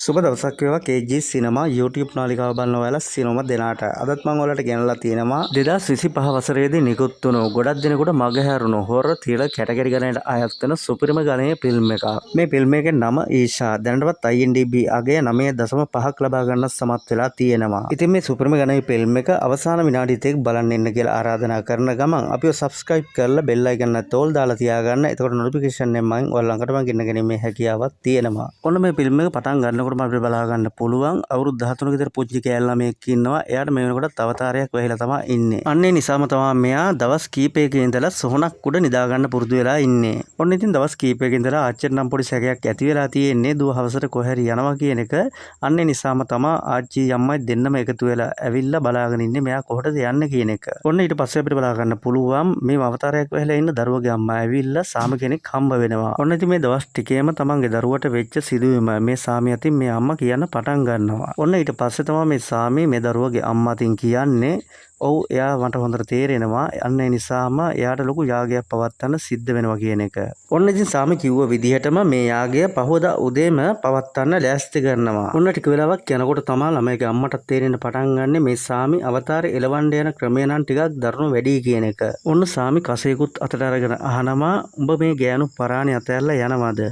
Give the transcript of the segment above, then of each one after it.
සුබ දවසක් වේවා KG සිනමා YouTube නාලිකාව බලන ඔයාලා සිනමා දෙනාට අදත් මම ඔයාලට ගෙනලා තියෙනවා 2025 වසරේදී නිකුත් වුණු ගොඩක් දිනකට මගහැරුණු හොරර් තියලා කැටගරි ගණනට අයත් වෙන සුපිරිම ගණයේ ෆිල්ම් එකක්. මේ ෆිල්ම් එකේ නම ඊෂා. දැනටවත් IMDb අගය 9.5ක් ලබා ගන්න සමත් වෙලා තියෙනවා. ඉතින් මේ සුපිරිම ගණයේ ෆිල්ම් එක අවසාන විනාඩි 30ක් බලන්න ඉන්න කියලා ආරාධනා කරන ගමන් අපිව subscribe කරලා bell icon එකත් ඕල් දාලා තියාගන්න. එතකොට notification එකෙන් මම ඔයාලා ළඟටම ගෙන්න ගැනීමේ හැකියාවක් තියෙනවා. ඔන්න මේ ෆිල්ම් එක පටන් ගන්නකොට අපිට බලා ගන්න පුළුවන් අවුරුදු 13ක විතර පුංචි කෑල්ල ළමයෙක් ඉන්නවා. එයාට මේ වෙනකොට අවතාරයක් වෙහිලා තමයි ඉන්නේ. අන්න ඒ නිසාම තමයි මෙයා දවස් කීපයක ඉඳලා සොහනක් උඩ නිදා ගන්න පුරුදු වෙලා ඉන්නේ. ඔන්න ඉතින් දවස් කීපයක ඉඳලා ආච්චිට නම් පොඩි සැකයක් ඇති වෙලා තියෙන්නේ දුව හවසට කොහරි යනවා කියන එක. අන්න ඒ නිසාම තමයි ආච්චි අම්මයි දෙන්නම එකතු වෙලා ඇවිල්ලා බලාගෙන ඉන්නේ මෙයා කොහටද යන්නේ කියන එක. ඔන්න ඊට පස්සේ අපිට බලා ගන්න පුළුවන් මේ අවතාරයක් වෙහිලා ඉන්න දරුවගේ අම්මා ඇවිල්ලා සාම කෙනෙක් හම්බ වෙනවා. ඔන්න ඉතින් මේ දවස් ටිකේම තමන්ගේ දරුවට වෙච්ච සිදුවීම මේ සාමි අතින් මේ අම්මා කියන්න පටන් ගන්නවා. ඔන්න ඊට පස්සේ තමයි මේ සාමි මේ දරුවගේ අම්මා අතින් කියන්නේ ඔව් එයා මට හොඳට තේරෙනවා. අන්න ඒ නිසාම එයාට ලොකු යාගයක් පවත්වන්න සිද්ධ වෙනවා කියන එක. ඔන්න ඉතින් සාමි කිව්ව විදිහටම මේ යාගය පහවදා උදේම පවත්වන්න ලෑස්ති කරනවා. ඔන්න ටික වෙලාවක් යනකොට තමයි ළමයිගේ අම්මට තේරෙන්න පටන් ගන්න මේ සාමි අවතාරය එලවන්න යන ක්‍රමය නම් ටිකක් දරුණු වැඩි කියන එක. ඔන්න සාමි කසේකුත් අතට අරගෙන අහනවා උඹ මේ ගෑනු පරාණි අතහැරලා යනවද?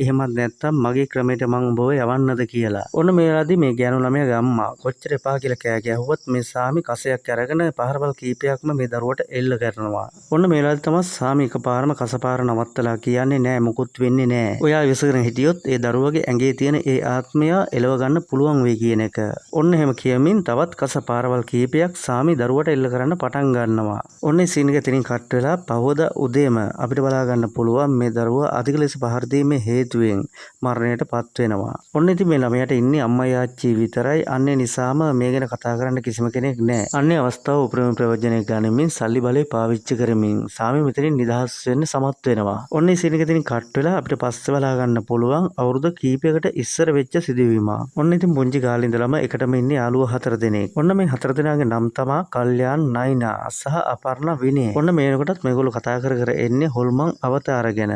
එහෙමත් නැත්තම් මගේ ක්‍රමයට මං උඹව යවන්නද කියලා. ඔන්න මේ වෙලාවේදී මේ ගෑනු ළමයාගේ අම්මා කොච්චර එපා කියලා කෑ ගැහුවත් මේ සාමි කසයක් අරගෙන පහරවල් කීපයක්ම මේ දරුවට එල්ල කරනවා. ඔන්න මේ වෙලාවේදී තමයි සාමි එකපාරම කසපාර නවත්තලා කියන්නේ නෑ මුකුත් වෙන්නේ නෑ. ඔයා විශ්සගෙන හිටියොත් ඒ දරුවගේ ඇඟේ තියෙන ඒ ආත්මය එලව ගන්න පුළුවන් වෙයි කියන එක. ඔන්න එහෙම කියමින් තවත් කසපාරවල් කීපයක් සාමි දරුවට එල්ල කරන්න පටන් ගන්නවා. ඔන්න ඒ සීන් එක තනින් කට් වෙලා පහවදා උදේම අපිට බලා ගන්න පුළුවන් මේ දරුවා අධික ලෙස පහර දීමේ හේතුවෙන් මරණයට පත් වෙනවා. ඔන්න ඉතින් මේ ළමයාට ඉන්නේ අම්මයි ආච්චි විතරයි. අන්නේ නිසාම මේ ගැන කතා කරන්න කිසිම කෙනෙක් නැහැ. අන්නේ අවස්ථාව උපරිම ප්‍රයෝජනය ගනිමින් සල්ලි බලය පාවිච්චි කරමින් සාමි මෙතනින් නිදහස් වෙන්න සමත් වෙනවා. ඔන්න මේ සීන් එක තනින් කට් වෙලා අපිට පස්සේ බලා ගන්න පුළුවන් අවුරුදු කීපයකට ඉස්සර වෙච්ච සිදුවීමක්. ඔන්න ඉතින් පුංචි කාලේ ඉඳලම එකටම ඉන්නේ යාළුවෝ 4 දෙනෙක්. ඔන්න මේ 4 දෙනාගේ නම් තමයි කල්යාන්, නයිනා සහ අපර්ණා විනය. ඔන්න මේ වෙනකොටත් මේගොල්ලෝ කතා කර කර එන්නේ හොල්මන් අවතාර ගැන.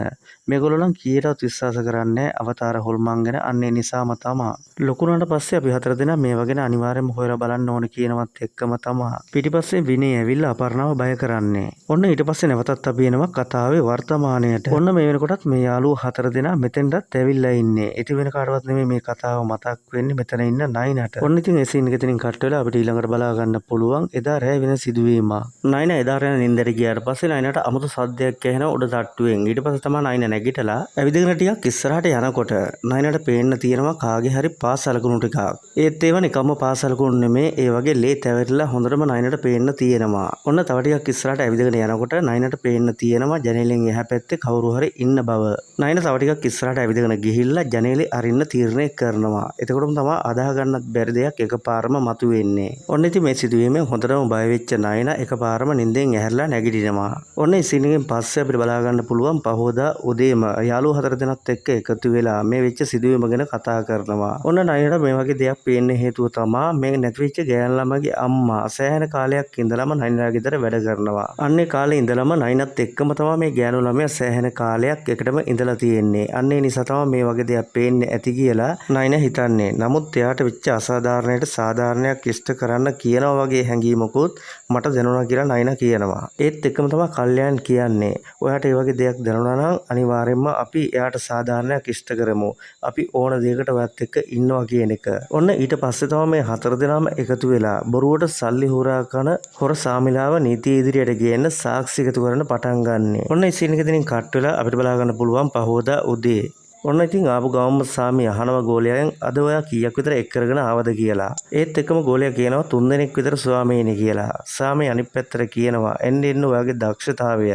මේගොල්ලෝ නම් කීයටවත් විශ්වාස කරන්නේ අවතාර හොල්මන් ගැන. අන්නේ නිසාම තමයි ලොකුනට පස්සේ අපි 4 දෙනා මේවා ගැන අනිවාර්යයෙන්ම හොයලා බලන්න ඕන කියනවත් එක්කම තමයි පිටිපස්සේ විනය ඇවිල්ලා අපර්ණාව බය කරන්නේ. ඔන්න ඊට පස්සේ නැවතත් අපි එනවා කතාවේ වර්තමානයට. ඔන්න මේ වෙනකොටත් මේ යාළුවෝ 4 දෙනා මෙතෙන්ටත් ඇවිල්ලා ඉන්නේ. ඉතින් වෙන කාටවත් නෙමෙයි මේ කතාව මතක් වෙන්නේ මෙතන ඉන්න නයිනට. ඔන්න ඉතින් ඒ සීන් එක තනින් කට් වෙලා අපිට ඊළඟට බලා ගන්න පුළුවන් එදා රෑ වෙන සිදුවීමක්. නයින එදා රෑ නින්දට ගියාට පස්සේ නයිනට අමුතු සද්දයක් ඇහෙන උඩ තට්ටුවෙන්. ඊට පස්සේ තමයි නයින නැගිටලා ඇවිදගෙන ටිකක් ඉස්සරහට යනකොට නයිනට පේන්න තියෙනවා කාගේ හරි පාසල් කුණු ටිකක්. ඒත් ඒවා නිකම්ම පාසල් කුණු නෙමේ. ඒ වගේ ලේ තැවරිලා හොඳටම නයිනට පේන්න තියෙනවා. ඔන්න තව ටිකක් ඉස්සරහට ඇවිදගෙන යනකොට නයිනට පේන්න තියෙනවා ජනේලෙන් එහා පැත්තේ කවුරු හරි ඉන්න බව. නයින තව ටිකක් ඉස්සරහට ඇවිදගෙන ගිහිල්ලා ජනේලේ අරින්න තීරණය කරනවා. එතකොටම තමයි අදාහ ගන්නත් බැරි දෙයක් එකපාරම මතුවෙන්නේ. ඔන්න ඉතින් මේ සිදුවීමෙන් හොඳටම බය වෙච්ච නයින එකපාරම නිින්දෙන් ඇහැරලා නැගිටිනවා. ඔන්න ඒ සීන් එකෙන් පස්සේ අපිට බලා ගන්න පුළුවන් පහෝදා උදේම යාළුවෝ 4 දෙනාත් එක්ක එකතු වෙලා මේ වෙච්ච සිදුවීම ගැන කතා කරනවා. ඔන්න නයිනට මේ වගේ දෙයක් පේන්න හේතුව තමයි මේ නැතිවෙච්ච ගෑනු ළමගේ අම්මා සෑහෙන කාලයක් ඉඳලම නයිනලා ගෙදර වැඩ කරනවා. අන්නේ කාලේ ඉඳලම නයිනත් එක්කම තමයි මේ ගෑනු ළමයා සෑහෙන කාලයක් එකටම ඉඳලා තියෙන්නේ. අන්නේ නිසා තමයි මේ වගේ දෙයක් පේන්නේ ඇති කියලා නයින හිතන්නේ. නමුත් එයාට වෙච්ච අසාධාරණයට සාධාරණයක් ඉෂ්ට කරන්න කියනවා වගේ හැඟීමකුත් මට දැනුණා කියලා නයින කියනවා. ඒත් එක්කම තමයි කල්යාන් කියන්නේ ඔයාට මේ වගේ දෙයක් දැනුණා නම් අනිවාර්යයෙන්ම අපි එයාට සාධාරණයක් ඉෂ්ට කරමු. අපි ඕන දෙයකට ඔයත් එක්ක ඉන්නවා කියන එක. ඔන්න ඊට පස්සේ තමයි මේ 4 දෙනාම එකතු වෙලා බොරුවට සල්ලි හොරා කන හොර සාමිලාව නීතිය ඉදිරියට ගේන්න සාක්ෂි එකතු කරන්න පටන් ගන්නෙ. ඔන්න මේ සීන් එක දෙනින් කට් වෙලා අපිට බලා ගන්න පුළුවන් පහෝදා උදේ. ඔන්න ඉතින් ආපු ගමම සාමි අහනවා ගෝලයාගෙන් අද ඔයා කීයක් විතර එක් කරගෙන ආවද කියලා. ඒත් එක්කම ගෝලයා කියනවා 3 දෙනෙක් විතර ස්වාමීනි කියලා. සාමි අනිත් පැත්තට කියනවා එන්න ඔයාගේ දක්ෂතාවය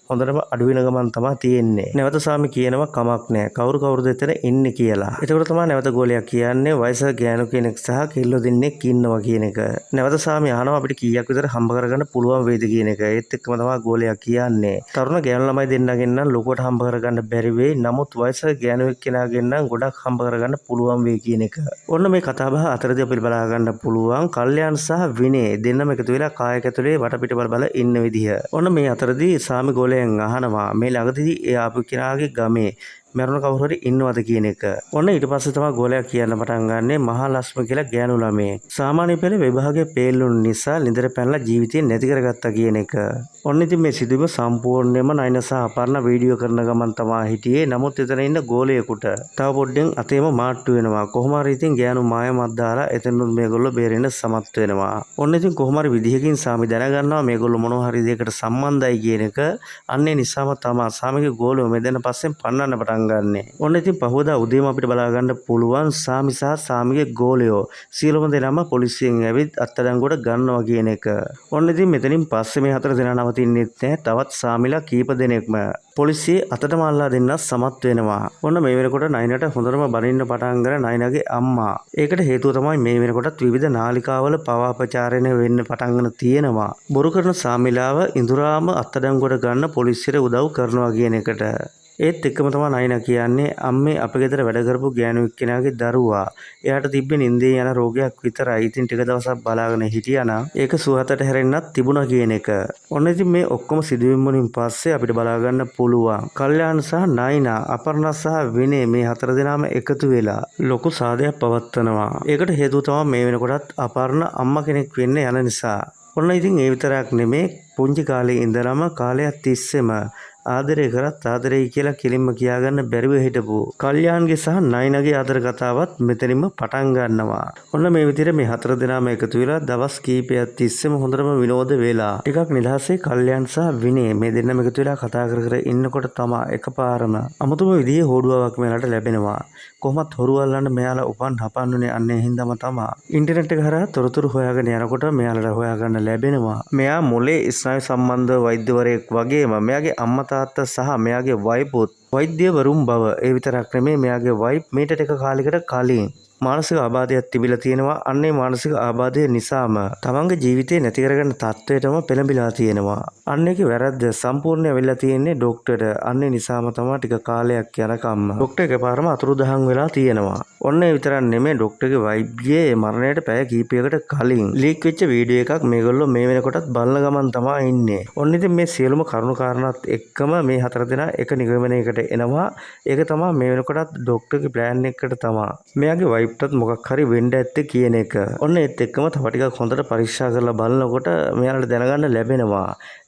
හොඳටම අඩු වෙන ගමන් තමයි තියෙන්නේ. නැවත සාමි කියනවා කමක් නැහැ. කවුරුද එතන ඉන්නේ කියලා. එතකොට තමයි නැවත ගෝලයා කියන්නේ වයසක ගෑනු කෙනෙක් සහ කෙල්ලෝ දෙන්නෙක් ඉන්නවා කියන එක. නැවත සාමි අහනවා අපිට කීයක් විතර හම්බ කරගන්න පුළුවන් වේද කියන එක. ඒත් එක්කම තමයි ගෝලයා කියන්නේ තරුණ ගෑනු ළමයි දෙන්නගෙන් නම් ලොකුවට හම්බ කරගන්න බැරි වෙයි. නමුත් වයසක ගෑනු එක්කෙනාගෙන් නම් ගොඩක් හම්බ කරගන්න පුළුවන් වෙයි කියන එක. ඔන්න මේ කතාබහ අතරදී අපිට බලා ගන්න පුළුවන් කල්යාන් සහ විනය දෙන්නම එකතු වෙලා කායක ඇතුලේ වටපිට බල ඉන්න විදිහ. ඔන්න මේ අතරදී සාමි ගෝලයා අහනවා මේ ළඟදී ඒ ආපු කෙනාගේ ගමේ මැරුණ කවුරු හරි ඉන්නවද කියන එක. ඔන්න ඊට පස්සේ තමයි ගෝලයා කියන්න පටන් ගන්නෙ මහලක්ෂ්ම කියලා ගෑනු ළමයෙක්. සාමාන්‍ය පෙළ විභාගයේ පෙළුණු නිසා ලිඳර පැනලා ජීවිතේ නැති කරගත්තා කියන එක. ඔන්න ඉතින් මේ සිදුවීම සම්පූර්ණයෙන්ම නයන සහ අපර්ණ වීඩියෝ කරන ගමන් තමයි හිටියේ. නමුත් එතන ඉන්න ගෝලයෙකුට තව පොඩ්ඩෙන් අතේම මාට්ටු වෙනවා. කොහොම හරි ඉතින් ගෑනු මායමක් දාලා එතනුත් මේගොල්ලෝ බේරෙන්න සමත් වෙනවා. ඔන්න ඉතින් කොහොම හරි විදිහකින් සාමි දැනගන්නවා මේගොල්ලෝ මොනවා හරි දෙයකට සම්බන්ධයි කියන එක. අන්නේ නිසාම තමයි සාමිගේ ගෝලයෝ මෙදෙන පස්සෙන් පන්නන්න පටන් ගන්නෙ. ඔන්න ඉතින් පහවදා උදේම අපිට බලා ගන්න පුළුවන් සාමි සහ සාමිගේ ගෝලයෝ සියලුම දෙනාම පොලිසියෙන් ඇවිත් අත්අඩංගුවට ගන්නවා කියන එක. ඔන්න ඉතින් මෙතනින් පස්සේ මේ හතර දෙනා නවතින්නෙත් නැහැ. තවත් සාමිලා කීප දෙනෙක්ම පොලිසිය අතටම අල්ලා දෙන්න සමත් වෙනවා. ඔන්න මේ වෙනකොට නයනට හොඳටම බනින්න පටන් ගන්න නයනගේ අම්මා. ඒකට හේතුව තමයි මේ වෙනකොටත් විවිධ නාලිකාවල පවාපචාරණය වෙන්න පටන්ගෙන තියෙනවා. බොරු කරන සාමිලාව ඉඳුරාම අත්අඩංගුවට ගන්න පොලිසියට උදව් කරනවා කියන එකට. ඒත් එක්කම තමයි නයනා කියන්නේ අම්මේ අපේ ගෙදර වැඩ කරපු ගෑනු එක්කෙනාගේ දරුවා. එයාට තිබ්බේ නින්දේ යන රෝගයක් විතරයි. ඉතින් ටික දවසක් බලාගෙන හිටියා නම් ඒක සුවහතට හැරෙන්නත් තිබුණා කියන එක. ඔන්න ඉතින් මේ ඔක්කොම සිදුවීම් වලින් පස්සේ අපිට බලා ගන්න පුළුවන් කල්යාණ සහ නයනා, අපර්ණා සහ විනේ මේ හතර දෙනාම එකතු වෙලා ලොකු සාදයක් පවත්වනවා. ඒකට හේතුව තමයි මේ වෙනකොටත් අපර්ණ අම්මා කෙනෙක් වෙන්න යන නිසා. ඔන්න ඉතින් ඒ විතරක් නෙමේ පුංචි කාලේ ඉඳලම කාලයක් තිස්සෙම ආදරය කරත් ආදරෙයි කියලා කෙලින්ම කියාගන්න බැරිව හිටපු කල්යාන්ගේ සහ නයනගේ ආදර කතාවත් මෙතනින්ම පටන් ගන්නවා. ඔන්න මේ විදිහට මේ හතර දෙනාම එකතු වෙලා දවස් කීපයක් තිස්සෙම හොඳටම විනෝද වෙලා ටිකක් නිදහසේ කල්යාන් සහ විනේ මේ දෙන්නම එකතු වෙලා කතා කර කර ඉන්නකොට තමයි එකපාරම අමුතුම විදිහේ හොඩුවාවක් මෙයාලට ලැබෙනවා. කොහොමත් හොරු අල්ලන්න මෙයාලා උපන් හපන්නුනේ අන්නේ හින්දාම තමයි. ඉන්ටර්නෙට් එක හරහා තොරතුරු හොයාගෙන යනකොට මෙයාලට හොයාගන්න ලැබෙනවා. මෙයා මොලේ ස්නායු සම්බන්ධ වෛද්‍යවරයෙක් වගේම මෙයාගේ අම්මා තාත්තා සහ මෙයාගේ වයිෆුත් වෛද්‍යවරුන් බව. ඒ විතරක් නෙමෙයි මෙයාගේ වයිෆ් මීට ටික කාලයකට කලින් මානසික ආබාධයක් තිබිලා තියෙනවා. අන්නේ මානසික ආබාධය නිසාම තමන්ගේ ජීවිතේ නැති කරගන්න තත්ත්වයටම පෙළඹිලා තියෙනවා. අන්න ඒකේ වැරද්ද සම්පූර්ණ වෙලා තියෙන්නේ ડોක්ටර්ට. අන්නේ නිසාම තමයි ටික කාලයක් යනකම් ડોක්ටර් එකපාරම අතුරුදහන් වෙලා තියෙනවා. ඔන්න ඒ විතරක් නෙමෙයි ડોක්ටර්ගේ වෛද්‍යයේ මරණයට පැය කිහිපයකට කලින් ලීක් වෙච්ච වීඩියෝ එකක් මේගොල්ලෝ මේ වෙනකොටත් බලන ගමන් තමයි ඉන්නේ. ඔන්න ඉතින් මේ සියලුම කරුණු කාරණාත් එක්කම මේ හතර දෙනා එක නිගමනයකට එනවා. ඒක තමයි මේ වෙනකොටත් ડોක්ටර්ගේ ප්ලෑන් එකකට තමයි මෙයාගේ වයිෆ්ටත් මොකක් හරි වෙන්න ඇත්තේ කියන එක. ඔන්න ඒත් එක්කම තව ටිකක් හොඳට පරීක්ෂා කරලා බලනකොට මෙයාලට දැනගන්න ලැබෙනවා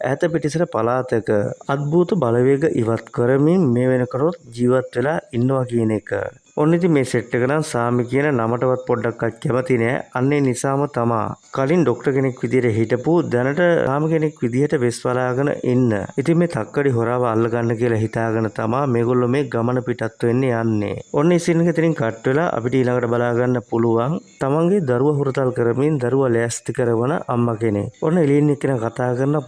ඈත පිටිසර පළාතක අද්භූත බලවේග ඉවත් කරමින් මේ වෙනකොට ජීවත් වෙලා ඉන්නවා කියන එක. ඔන්න ඉතින් මේ සෙට් එක නම් සාමි කියන නමටවත් පොඩ්ඩක්වත් කැමති නෑ. අන්නේ නිසාම තමා කලින් ડોක්ටර් කෙනෙක් විදිහට හිටපු දැනට සාමි කෙනෙක් විදිහට වෙස් වලාගෙන ඉන්න. ඉතින් මේ තක්කඩි හොරාව අල්ල ගන්න කියලා හිතාගෙන තමා මේගොල්ලෝ මේ ගමන පිටත් වෙන්නේ යන්නේ. ඔන්න ඒ සීන් එක ඉතින් කට් වෙලා අපිට ඊළඟට බලා ගන්න පුළුවන් තමන්ගේ දරුවා හුරතල් කරමින් දරුවා ලෑස්ති කරන අම්මා කෙනෙක්. ඔන්න එළියෙන් එක්කෙනා කතා කරන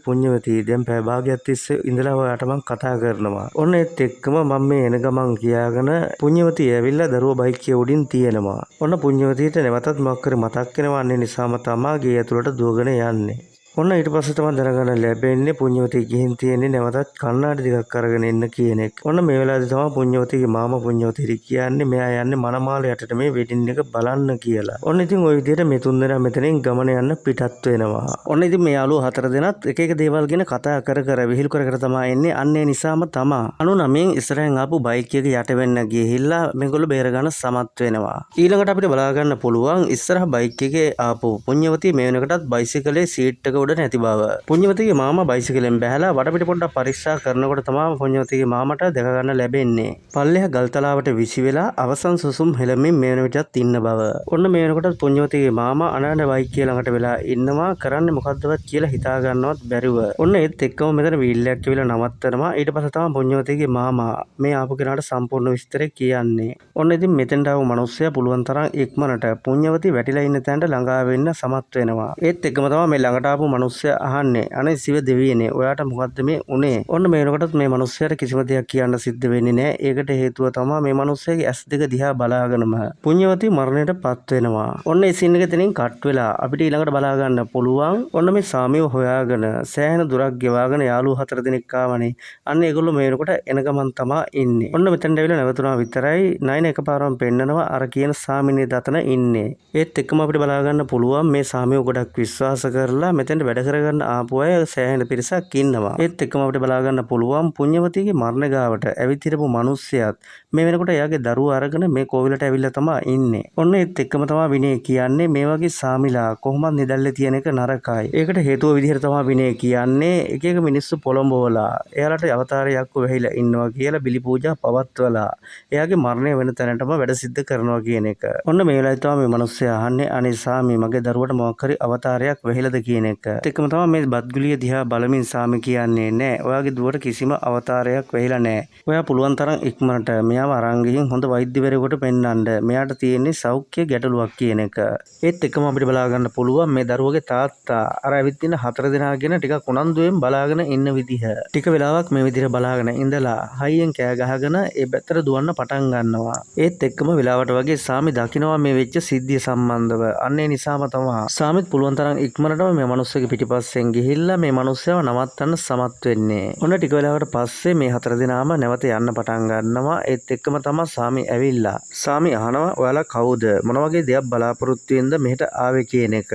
පුණ්‍යවති දැන් පැය භාගයක් තිස්සේ ඉඳලා ඔයාට මං කතා කරනවා. ඔන්න ඒත් එක්කම මම මේ එන ගමන් කියාගෙන පුණ්‍යවතිය ඇවිල්ලා දරුවා බයික් එක උඩින් තියෙනවා. ඔන්න පුණ්‍යවතියට නැවතත් මොකක් කර මතක් වෙනවා. අන්නේ නිසාම තමා ගේ ඇතුළට දුවගෙන යන්නේ. ඔන්න ඊට පස්සේ තමයි දැනගන්න ලැබෙන්නේ පුණ්‍යවතිය ගිහින් තියෙන්නේ නැවතත් කන්නාඩි ටිකක් අරගෙන එන්න කියන එක. ඔන්න මේ වෙලාවේදී තමයි පුණ්‍යවතියගේ මාමා පුණ්‍යවතිය කියන්නේ මෙයා යන්නේ මනමාල යටට මේ වෙඩින් එක බලන්න කියලා. ඔන්න ඉතින් ওই විදිහට මේ තුන් දෙනා මෙතනින් ගමන යන්න පිටත් වෙනවා. ඔන්න ඉතින් මේ යාළුවෝ හතර දෙනාත් එක එක දේවල් ගැන කතා කර කර විහිළු කර කර තමයි එන්නේ. අන්නේ නිසාම තමයි 99 ඉස්සරහින් ආපු බයික් එක යට වෙන්න ගිහිල්ලා මේගොල්ලෝ බේර ගන්න සමත් වෙනවා. ඊළඟට අපිට බලා ගන්න පුළුවන් ඉස්සරහ බයික් එකේ ආපු පුණ්‍යවතිය මේ වෙනකටත් බයිසිකලේ සීට් එක උඩ නැති බව. පුණ්‍යවතිගේ මාමා බයිසිකලෙන් බැහැලා වටපිට පොඩ්ඩක් පරීක්ෂා කරනකොට තමයි පුණ්‍යවතිගේ මාමට දැක ගන්න ලැබෙන්නේ පල්ලෙහා ගල්තලාවට විසි වෙලා අවසන් සුසුම් හෙලමින් මේ වෙන විටත් ඉන්න බව. ඔන්න මේ වෙනකොට පුණ්‍යවතිගේ මාමා අනන්න බයික් එක ළඟට වෙලා ඉන්නවා. කරන්නේ මොකද්දවත් කියලා හිතා ගන්නවත් බැරිව. ඔන්න ඒත් එක්කම මෙතන වීල් එකක් කියලා නවත්තනවා. ඊට පස්සේ තමයි පුණ්‍යවතිගේ මාමා මේ ආපු කෙනාට සම්පූර්ණ විස්තරය කියන්නේ. ඔන්න ඉතින් මෙතෙන්ට ආව මිනිස්සයා පුළුවන් තරම් ඉක්මනට පුණ්‍යවති වැටිලා ඉන්න තැනට ළඟා වෙන්න සමත් වෙනවා. ඒත් එක්කම තමයි මේ ළඟට ආපු මිනිස්සයා අහන්නේ අනේ සිව දෙවියනේ ඔයාට මොකද්ද මේ උනේ? ඔන්න මේ වෙනකොටත් මේ මිනිස්සයාට කිසිම දෙයක් කියන්න සිද්ධ වෙන්නේ නැහැ. ඒකට හේතුව තමයි මේ මිනිස්සයාගේ ඇස් දෙක දිහා බලාගෙනම පුණ්‍යවති මරණයට පත් වෙනවා. ඔන්න ඒ සීන් එක එතනින් කට් වෙලා අපිට ඊළඟට බලා ගන්න පුළුවන්. ඔන්න මේ සාමිව හොයාගෙන සෑහෙන දුරක් ගෙවාගෙන යාළුවෝ හතර දෙනෙක් ආවනේ. අන්න ඒගොල්ලෝ මේ වෙනකොට එන ගමන් තමයි ඉන්නේ. ඔන්න මෙතනට ඇවිල්ලා නැවතුණා විතරයි නයන එකපාරම පෙන්නනවා අර කියන සාමිනේ දතන ඉන්නේ. ඒත් එක්කම අපිට බලා ගන්න පුළුවන් මේ සාමිව ගොඩක් විශ්වාස කරලා මෙතෙන්ට වැඩ කරගන්න ආපු අය සෑහෙන පිරිසක් ඉන්නවා. ඒත් එක්කම අපිට බලා ගන්න පුළුවන් පුණ්‍යවතිගේ මරණ ගාවට ඇවිත් හිටපු මිනිස්සයත් මේ වෙනකොට එයාගේ දරුවා අරගෙන මේ කෝවිලට ඇවිල්ලා තමයි ඉන්නේ. ඔන්න ඒත් එක්කම තමයි විනය කියන්නේ මේ වගේ සාමිලා කොහොමද නිදල්ලේ තියෙන එක නරකයි. ඒකට හේතුව විදිහට තමයි විනය කියන්නේ එක එක මිනිස්සු පොළඹවලා එයාලට අවතාරයක් වෙහිලා ඉන්නවා කියලා බිලි පූජා පවත්වලා එයාගේ මරණය වෙන තැනටම වැඩ සිද්ධ කරනවා කියන එක. ඔන්න මේ වෙලාවේ තමයි මේ මිනිස්සයා අහන්නේ අනේ සාමි මගේ දරුවට මොකක් හරි අවතාරයක් වෙහිලාද කියන එක. ඒත් එක්කම තමයි මේ බත්ගුලිය දිහා බලමින් සාමි කියන්නේ නෑ ඔයාගේ දුවට කිසිම අවතාරයක් වෙහිලා නෑ. ඔයා පුළුවන් තරම් ඉක්මනට මෙයාව අරන් ගිහින් හොඳ වෛද්‍යවරයෙකුට පෙන්නන්න. මෙයාට තියෙන්නේ සෞඛ්‍ය ගැටලුවක් කියන එක. ඒත් එක්කම අපිට බලා ගන්න පුළුවන් මේ දරුවගේ තාත්තා අර ඇවිත් ඉන්න 4 දෙනාගෙන ටිකක් උනන්දුවෙන් බලාගෙන ඉන්න විදිහ. ටික වෙලාවක් මේ විදිහට බලාගෙන ඉඳලා හයියෙන් කෑ ගහගෙන ඒ පැත්තට දුවන්න පටන් ගන්නවා. ඒත් එක්කම වෙලාවට වගේ සාමි දකිනවා මේ වෙච්ච සිද්ධිය සම්බන්ධව. අන්න ඒ නිසාම තමයි සාමිත් පුළුවන් තරම් ඉක්මනටම මේ මිනිස්සුගේ පිටිපස්සෙන් ගිහිල්ලා මේ මිනිස්සයව නවත්තන්න සමත් වෙන්නේ. ඔන්න ටික වෙලාවකට පස්සේ මේ 4 දෙනාම නැවත යන්න පටන් ගන්නවා. ඒත් එක්කම තමයි සාමි ඇවිල්ලා. සාමි අහනවා ඔයාලා කවුද? මොන වගේ දෙයක් බලාපොරොත්තු වෙනද මෙහෙට ආවේ කියන එක.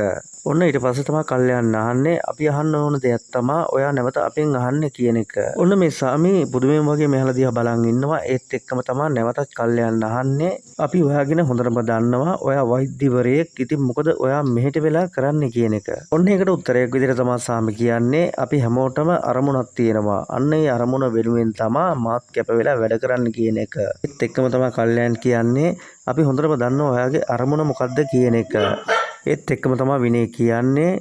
ඔන්න ඊට පස්සේ තමයි කල්යන්න අහන්නේ අපි අහන්න ඕන දෙයක් තමයි ඔයා නැවත අපෙන් අහන්නේ කියන එක. ඔන්න මේ සාමි පුදුමයෙන් වගේ මෙහලා දිහා බලන් ඉන්නවා. ඒත් එක්කම තමයි නැවතත් කල්යන්න අහන්නේ අපි ඔයාගෙන හොඳටම දන්නවා ඔයා වෛද්‍යවරයෙක්. ඉතින් මොකද ඔයා මෙහෙට වෙලා කරන්නේ කියන එක. ඔන්න ඒකට උත්තරයක් විදිහට තමයි සාමි කියන්නේ අපි හැමෝටම අරමුණක් තියෙනවා. අන්න ඒ අරමුණ වෙනුවෙන් තමයි මාත් කැප වෙලා වැඩ කරන්න කියන එක. ඒත් එක්කම තමයි කල්යන් කියන්නේ අපි හොඳටම දන්නවා ඔයාගේ අරමුණ මොකද්ද කියන එක. ඒත් එක්කම තමයි විනය කියන්නේ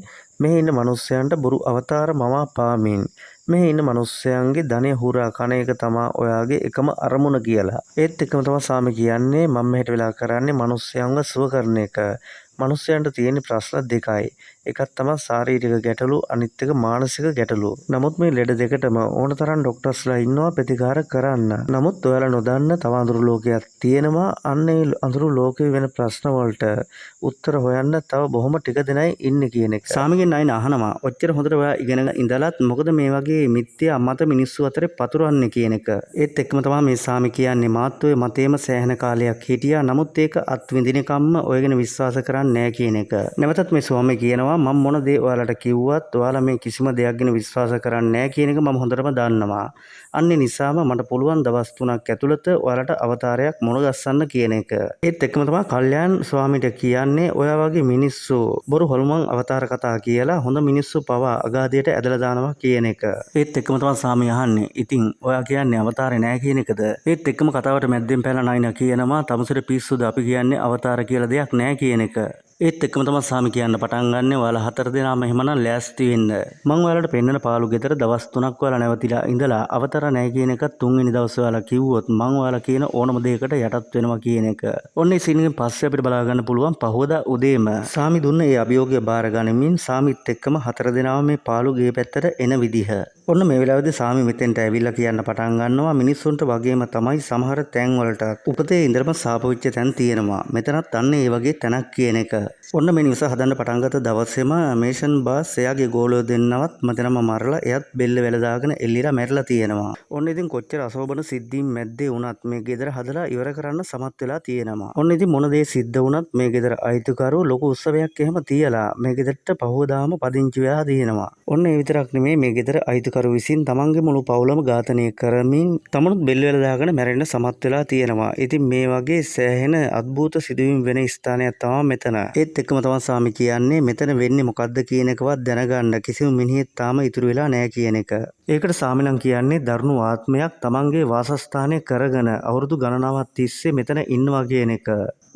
මෙහි ඉන්න මිනිස්සයන්ට බොරු අවතාර මවා පාමින් මෙහි ඉන්න මිනිස්සයන්ගේ ධනය හුරා කන එක තමයි ඔයාගේ එකම අරමුණ කියලා. ඒත් එක්කම තමයි සාමි කියන්නේ මම මෙහෙට වෙලා කරන්නේ මිනිස්සයන්ව සුව කරන එක. මිනිස්සයන්ට තියෙන ප්‍රශ්න දෙකයි. එකක් තමයි ශාරීරික ගැටලු අනිත් එක මානසික ගැටලු. නමුත් මේ ලෙඩ දෙකටම ඕන තරම් ડોක්ටර්ස්ලා ඉන්නවා ප්‍රතිකාර කරන්න. නමුත් ඔයාලා නොදන්න තව අඳුරු ලෝකයක් තියෙනවා. අන්න ඒ අඳුරු ලෝකේ වෙන ප්‍රශ්න වලට උත්තර හොයන්න තව බොහොම ටික දෙනයි ඉන්නේ කියන එක. සාමිගෙන් අයින් අහනවා ඔච්චර හොඳට ඔයා ඉගෙන ඉඳලත් මොකද මේ වගේ මිත්‍යා මත මිනිස්සු අතරේ පතුරවන්නේ කියන එක. ඒත් එක්කම තමයි මේ සාමි කියන්නේ මාත් ඔය මතේම සෑහෙන කාලයක් හිටියා. නමුත් ඒක අත්විඳිනකම්ම ඔයගෙන විශ්වාස කරන්නේ නැහැ කියන එක. නැවතත් මේ ස්වාමී කියනවා මම මොන දේ ඔයාලට කිව්වත් ඔයාලා මේ කිසිම දෙයක් ගැන විශ්වාස කරන්නේ නැහැ කියන එක මම හොඳටම දන්නවා. අන්න නිසාම මට පුළුවන් දවස් 3ක් ඇතුළත ඔයාලට අවතාරයක් මුණ ගැස්සන්න කියන එක. ඒත් එක්කම තමයි කල්යාන් ස්වාමීට කියන්නේ ඔයා වගේ මිනිස්සු බොරු හොල්මන් අවතාර කතා කියලා හොඳ මිනිස්සු පවා අගාධයට ඇදලා දානවා කියන එක. ඒත් එක්කම තමයි ස්වාමී අහන්නේ ඉතින් ඔයා කියන්නේ අවතාරේ නැහැ කියන එකද? ඒත් එක්කම කතාවට මැද්දෙන් පැනලා නයිනා කියනවා තමුසෙට පිස්සුද අපි කියන්නේ අවතාර කියලා දෙයක් නැහැ කියන එක. ඒත් එක්කම තමයි සාමි කියන්න පටන් ගන්න ඔයාලා 4 දෙනාම එහෙමනම් ලෑස්ති වෙන්න. මම ඔයාලට පෙන්නන පාළු ගෙදර දවස් 3ක් ඔයාලා නැවතිලා ඉඳලා අවතර නැහැ කියන එකත් 3 වෙනි දවසේ ඔයාලා කිව්වොත් මම ඔයාලා කියන ඕනම දෙයකට යටත් වෙනවා කියන එක. ඔන්න ඒ සීනින් පස්සේ අපිට බලා ගන්න පුළුවන් පහවදා උදේම සාමි දුන්න ඒ අභියෝගය බාර ගනිමින් සාමිත් එක්කම 4 දෙනාම මේ පාළු ගේ පැත්තට එන විදිහ. ඔන්න මේ වෙලාවේදී සාමි මෙතෙන්ට ඇවිල්ලා කියන්න පටන් ගන්නවා මිනිස්සුන්ට වගේම තමයි සමහර තැන් වලට උපතේ ඉඳලම සාප වෙච්ච තැන් තියෙනවා. මෙතනත් අන්න ඒ වගේ තැනක් කියන එක. ඔන්න මේ නිවස හදන්න පටන් ගත්ත දවසේම මේෂන් බාස් එයාගේ ගෝලෝ දෙන්නවත් මතනම මරලා එයත් බෙල්ල වැල දාගෙන එල්ලිලා මැරිලා තියෙනවා. ඔන්න ඉතින් කොච්චර අසෝබන සිද්ධීන් මැද්දේ වුණත් මේ ගෙදර හදලා ඉවර කරන්න සමත් වෙලා තියෙනවා. ඔන්න ඉතින් මොන දේ සිද්ධ වුණත් මේ ගෙදර අයිතිකරු ලොකු උත්සවයක් එහෙම තියලා මේ ගෙදරට පහවදාම පදිංචි වෙලා තියෙනවා. ඔන්න ඒ විතරක් නෙමෙයි මේ ගෙදර අයිතිකරු විසින් තමන්ගේ මුළු පවුලම ඝාතනය කරමින් තමනුත් බෙල්ල වැල දාගෙන මැරෙන්න සමත් වෙලා තියෙනවා. ඉතින් මේ වගේ සෑහෙන අద్భుත සිදුවීම් වෙන ස්ථානයක් තමයි මෙතන. ඒත් එක්කම තමයි සාමි කියන්නේ මෙතන වෙන්නේ මොකද්ද කියන එකවත් දැනගන්න කිසිම මිනිහෙක් තාම ඉතුරු වෙලා නැහැ කියන එක. ඒකට සාමි නම් කියන්නේ දරුණු ආත්මයක් තමන්ගේ වාසස්ථානය කරගෙන අවුරුදු ගණනාවක් තිස්සේ මෙතන ඉන්නවා කියන එක.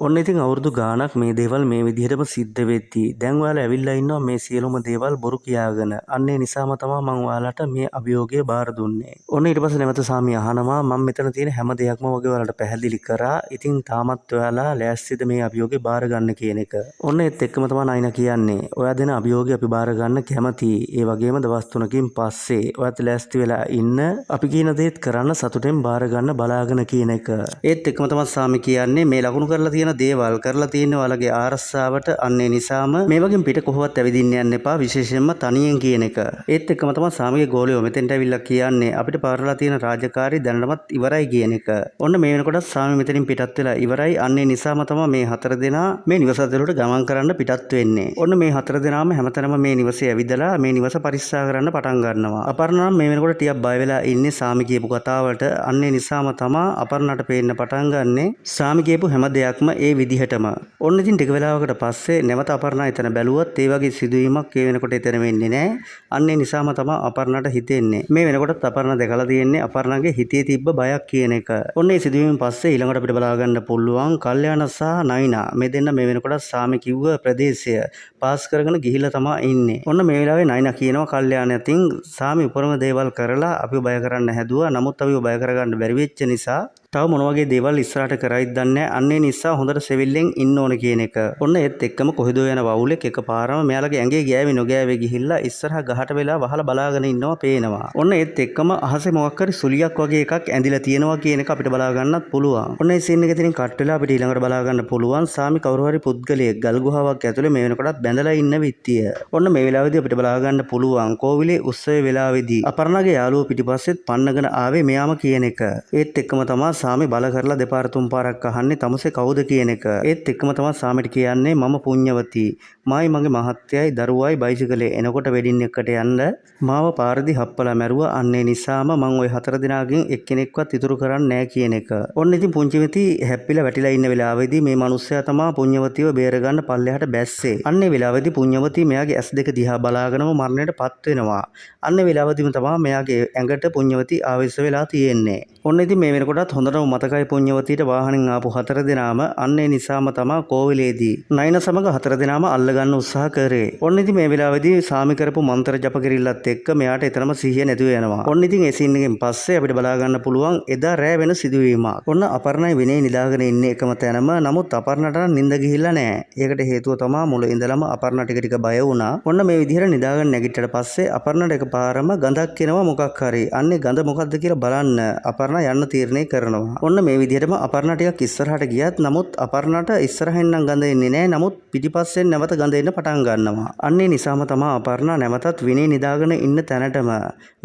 ඔන්න ඉතින් අවුරුදු ගාණක් මේ දේවල් මේ විදිහටම සිද්ධ වෙද්දී දැන් ඔයාලා ඇවිල්ලා ඉන්නවා මේ සියලුම දේවල් බොරු කියාගෙන. අන්න ඒ නිසාම තමයි මම ඔයාලට මේ අභියෝගය බාර දුන්නේ. ඔන්න ඊට පස්සේ නැවත සාමි අහනවා මම මෙතන තියෙන හැම දෙයක්ම වගේ ඔයාලට පැහැදිලි කරා. ඉතින් තාමත් ඔයාලා ලෑස්තිද මේ අභියෝගේ බාර ගන්න කියන එක. ඔන්න ඒත් එක්කම තමයි නයිනා කියන්නේ ඔයා දෙන අභියෝගය අපි බාර ගන්න කැමතියි. ඒ වගේම දවස් 3කින් පස්සේ ඔයාත් ලෑස්ති වෙලා ඉන්න අපි කියන දේත් කරන්න සතුටෙන් බාර ගන්න බලාගෙන කියන එක. ඒත් එක්කම තමයි සාමි කියන්නේ මේ ලකුණු කරලා තියෙන දේවල් කරලා තියෙන ඔයාලගේ ආරස්සාවට. අන්නේ නිසාම මේ වගේ පිට කොහොවත් ඇවිදින්න යන්න එපා, විශේෂයෙන්ම තනියෙන් කියන එක. ඒත් එක්කම තමයි සාමිගේ ගෝලියෝ මෙතෙන්ට ඇවිල්ලා කියන්නේ අපිට පාරලා තියෙන රාජකාරී දැනටමත් ඉවරයි කියන එක. ඔන්න මේ වෙනකොට සාමි මෙතනින් පිටත් වෙලා ඉවරයි. අන්නේ නිසාම තමයි මේ 4 දෙනා මේ නිවස ඇතුළට ගමන් කරන්න පිටත් වෙන්නේ. ඔන්න මේ 4 දෙනාම හැමතැනම මේ නිවසේ ඇවිදලා මේ නිවස පරික්ෂා කරන්න පටන් ගන්නවා. අපර්ණා මේ වෙනකොට ටිකක් බය වෙලා ඉන්නේ සාමි කියපු කතාවට. අන්නේ නිසාම තමයි අපර්ණාට පේන්න පටන් ගන්නෙ සාමි කියපු හැම දෙයක්ම ඒ විදිහටම. ඔන්න ඉතින් ටික වෙලාවකට පස්සේ නැවත අපර්ණා එතන බැලුවත් ඒ වගේ සිදුවීමක් ඒ වෙනකොට එතන වෙන්නේ නැහැ. අන්නේ නිසාම තමයි අපර්ණාට හිතෙන්නේ. මේ වෙනකොටත් අපර්ණා දැකලා තියෙන්නේ අපර්ණාගේ හිතේ තිබ්බ බයක් කියන එක. ඔන්න ඒ සිදුවීමෙන් පස්සේ ඊළඟට අපිට බලා ගන්න පුළුවන් කල්යාණ සහ නයිනා මේ දෙන්න මේ වෙනකොට සාමි කිව්ව ප්‍රදේශය පාස් කරගෙන ගිහිල්ලා තමයි ඉන්නේ. ඔන්න මේ වෙලාවේ නයිනා කියනවා කල්යාණයන් සාමි උපරම දේවල් කරලා අපිව බය කරන්න හැදුවා. නමුත් අපිව බය කරගන්න බැරි වෙච්ච නිසා තව මොන වගේ දේවල් ඉස්සරහට කරයිද දන්නේ නැහැ. අන්නේ නිසා හොඳට සෙවිල්ලෙන් ඉන්න ඕන කියන එක. ඔන්න ඒත් එක්කම කොහෙදෝ යන වවුලෙක් එකපාරම මෙයාලගේ ඇඟේ ගෑවි නොගෑවි ගිහිල්ලා ඉස්සරහ ගහට වෙලා වහලා බලාගෙන ඉන්නවා පේනවා. ඔන්න ඒත් එක්කම අහසේ මොකක් හරි සුලියක් වගේ එකක් ඇඳිලා තියෙනවා කියන එක අපිට බලා ගන්නත් පුළුවන්. ඔන්න ඒ සීන් එක ඉතින් කට් වෙලා අපිට ඊළඟට බලා ගන්න පුළුවන් සාමි කවුරු හරි පුද්ගලයෙක් ගල් ගුහාවක් ඇතුලේ මේ වෙනකොටත් බැඳලා ඉන්න විත්තිය. ඔන්න මේ වෙලාවේදී අපිට බලා ගන්න පුළුවන් කෝවිලේ උත්සවයේ වෙලාවේදී අපර්ණාගේ යාළුවෝ පිටිපස්සෙත් පන්නගෙන ආවේ මෙයාම කියන එක. ඒත් එක්කම තමයි සාමි බල කරලා දෙපාර තුන් පාරක් අහන්නේ තමුසේ කවුද කියන එක. ඒත් එක්කම තමයි සාමිට කියන්නේ මම පුඤ්ඤවති. මායි මගේ මහත්තයයි දරුවයි බයිසිකලේ එනකොට වෙඩින් එකට යන්න මාව පාරදී හප්පලා මැරුවා. අන්නේ නිසාම මං ওই 4 දිනාගෙන් එක්කෙනෙක්වත් ඉතුරු කරන්නේ නැහැ කියන එක. ඔන්න ඉතින් පුංචිමති හැප්පිලා වැටිලා ඉන්න වෙලාවේදී මේ මිනිස්සයා තමයි පුඤ්ඤවතිව බේරගන්න පල්ලෙහාට බැස්සේ. අන්නේ වෙලාවේදී පුඤ්ඤවති මෙයාගේ ඇස් දෙක දිහා බලාගෙනම මරණයට පත් වෙනවා. අන්නේ වෙලාවදීම තමයි මෙයාගේ ඇඟට පුඤ්ඤවති ආවේශ වෙලා තියෙන්නේ. ඔන්න ඉතින් මේ වෙනකොටත් හොඳටම මතකයි පුඤ්ඤවතිට වාහනෙන් ආපු 4 දෙනාම අන්නේ නිසාම තමයි කෝවිලේදී නයින සමග 4 දෙනාම අල්ලගන්න උත්සාහ කරේ. ඔන්න ඉතින් මේ වෙලාවේදී සාමි කරපු මන්ත්‍ර ජප කිරිල්ලත් එක්ක මෙයාට එතනම සිහිය නැතුව යනවා. ඔන්න ඉතින් ඒ සීන් එකෙන් පස්සේ අපිට බලා ගන්න පුළුවන් එදා රෑ වෙන සිදුවීමක්. ඔන්න අපර්ණයි විනේ නිදාගෙන ඉන්නේ එකම තැනම. නමුත් අපර්ණට නිින්ද ගිහිල්ලා නැහැ. ඒකට හේතුව තමයි මුල ඉඳලම අපර්ණ ටික ටික බය වුණා. ඔන්න මේ විදිහට නිදාගෙන නැගිට්ටට පස්සේ අපර්ණට එකපාරම ගඳක් එනවා මොකක් හරි. අන්නේ ගඳ මොකක්ද කියලා බලන්න අපර්ණ යන්න තීරණය කරනවා. ඔන්න මේ විදිහටම අපර්ණ ටිකක් ඉස්සරහට ගියත් නමුත් අපර්ණට ඉස්සරහින් නම් ගඳ එන්නේ නැහැ. නමුත් පිටිපස්සෙන් නැවත ගඳ එන්න පටන් ගන්නවා. අන්නේ නිසාම තමයි අපර්ණ නැවතත් විනේ නිදාගෙන ඉන්න තැනටම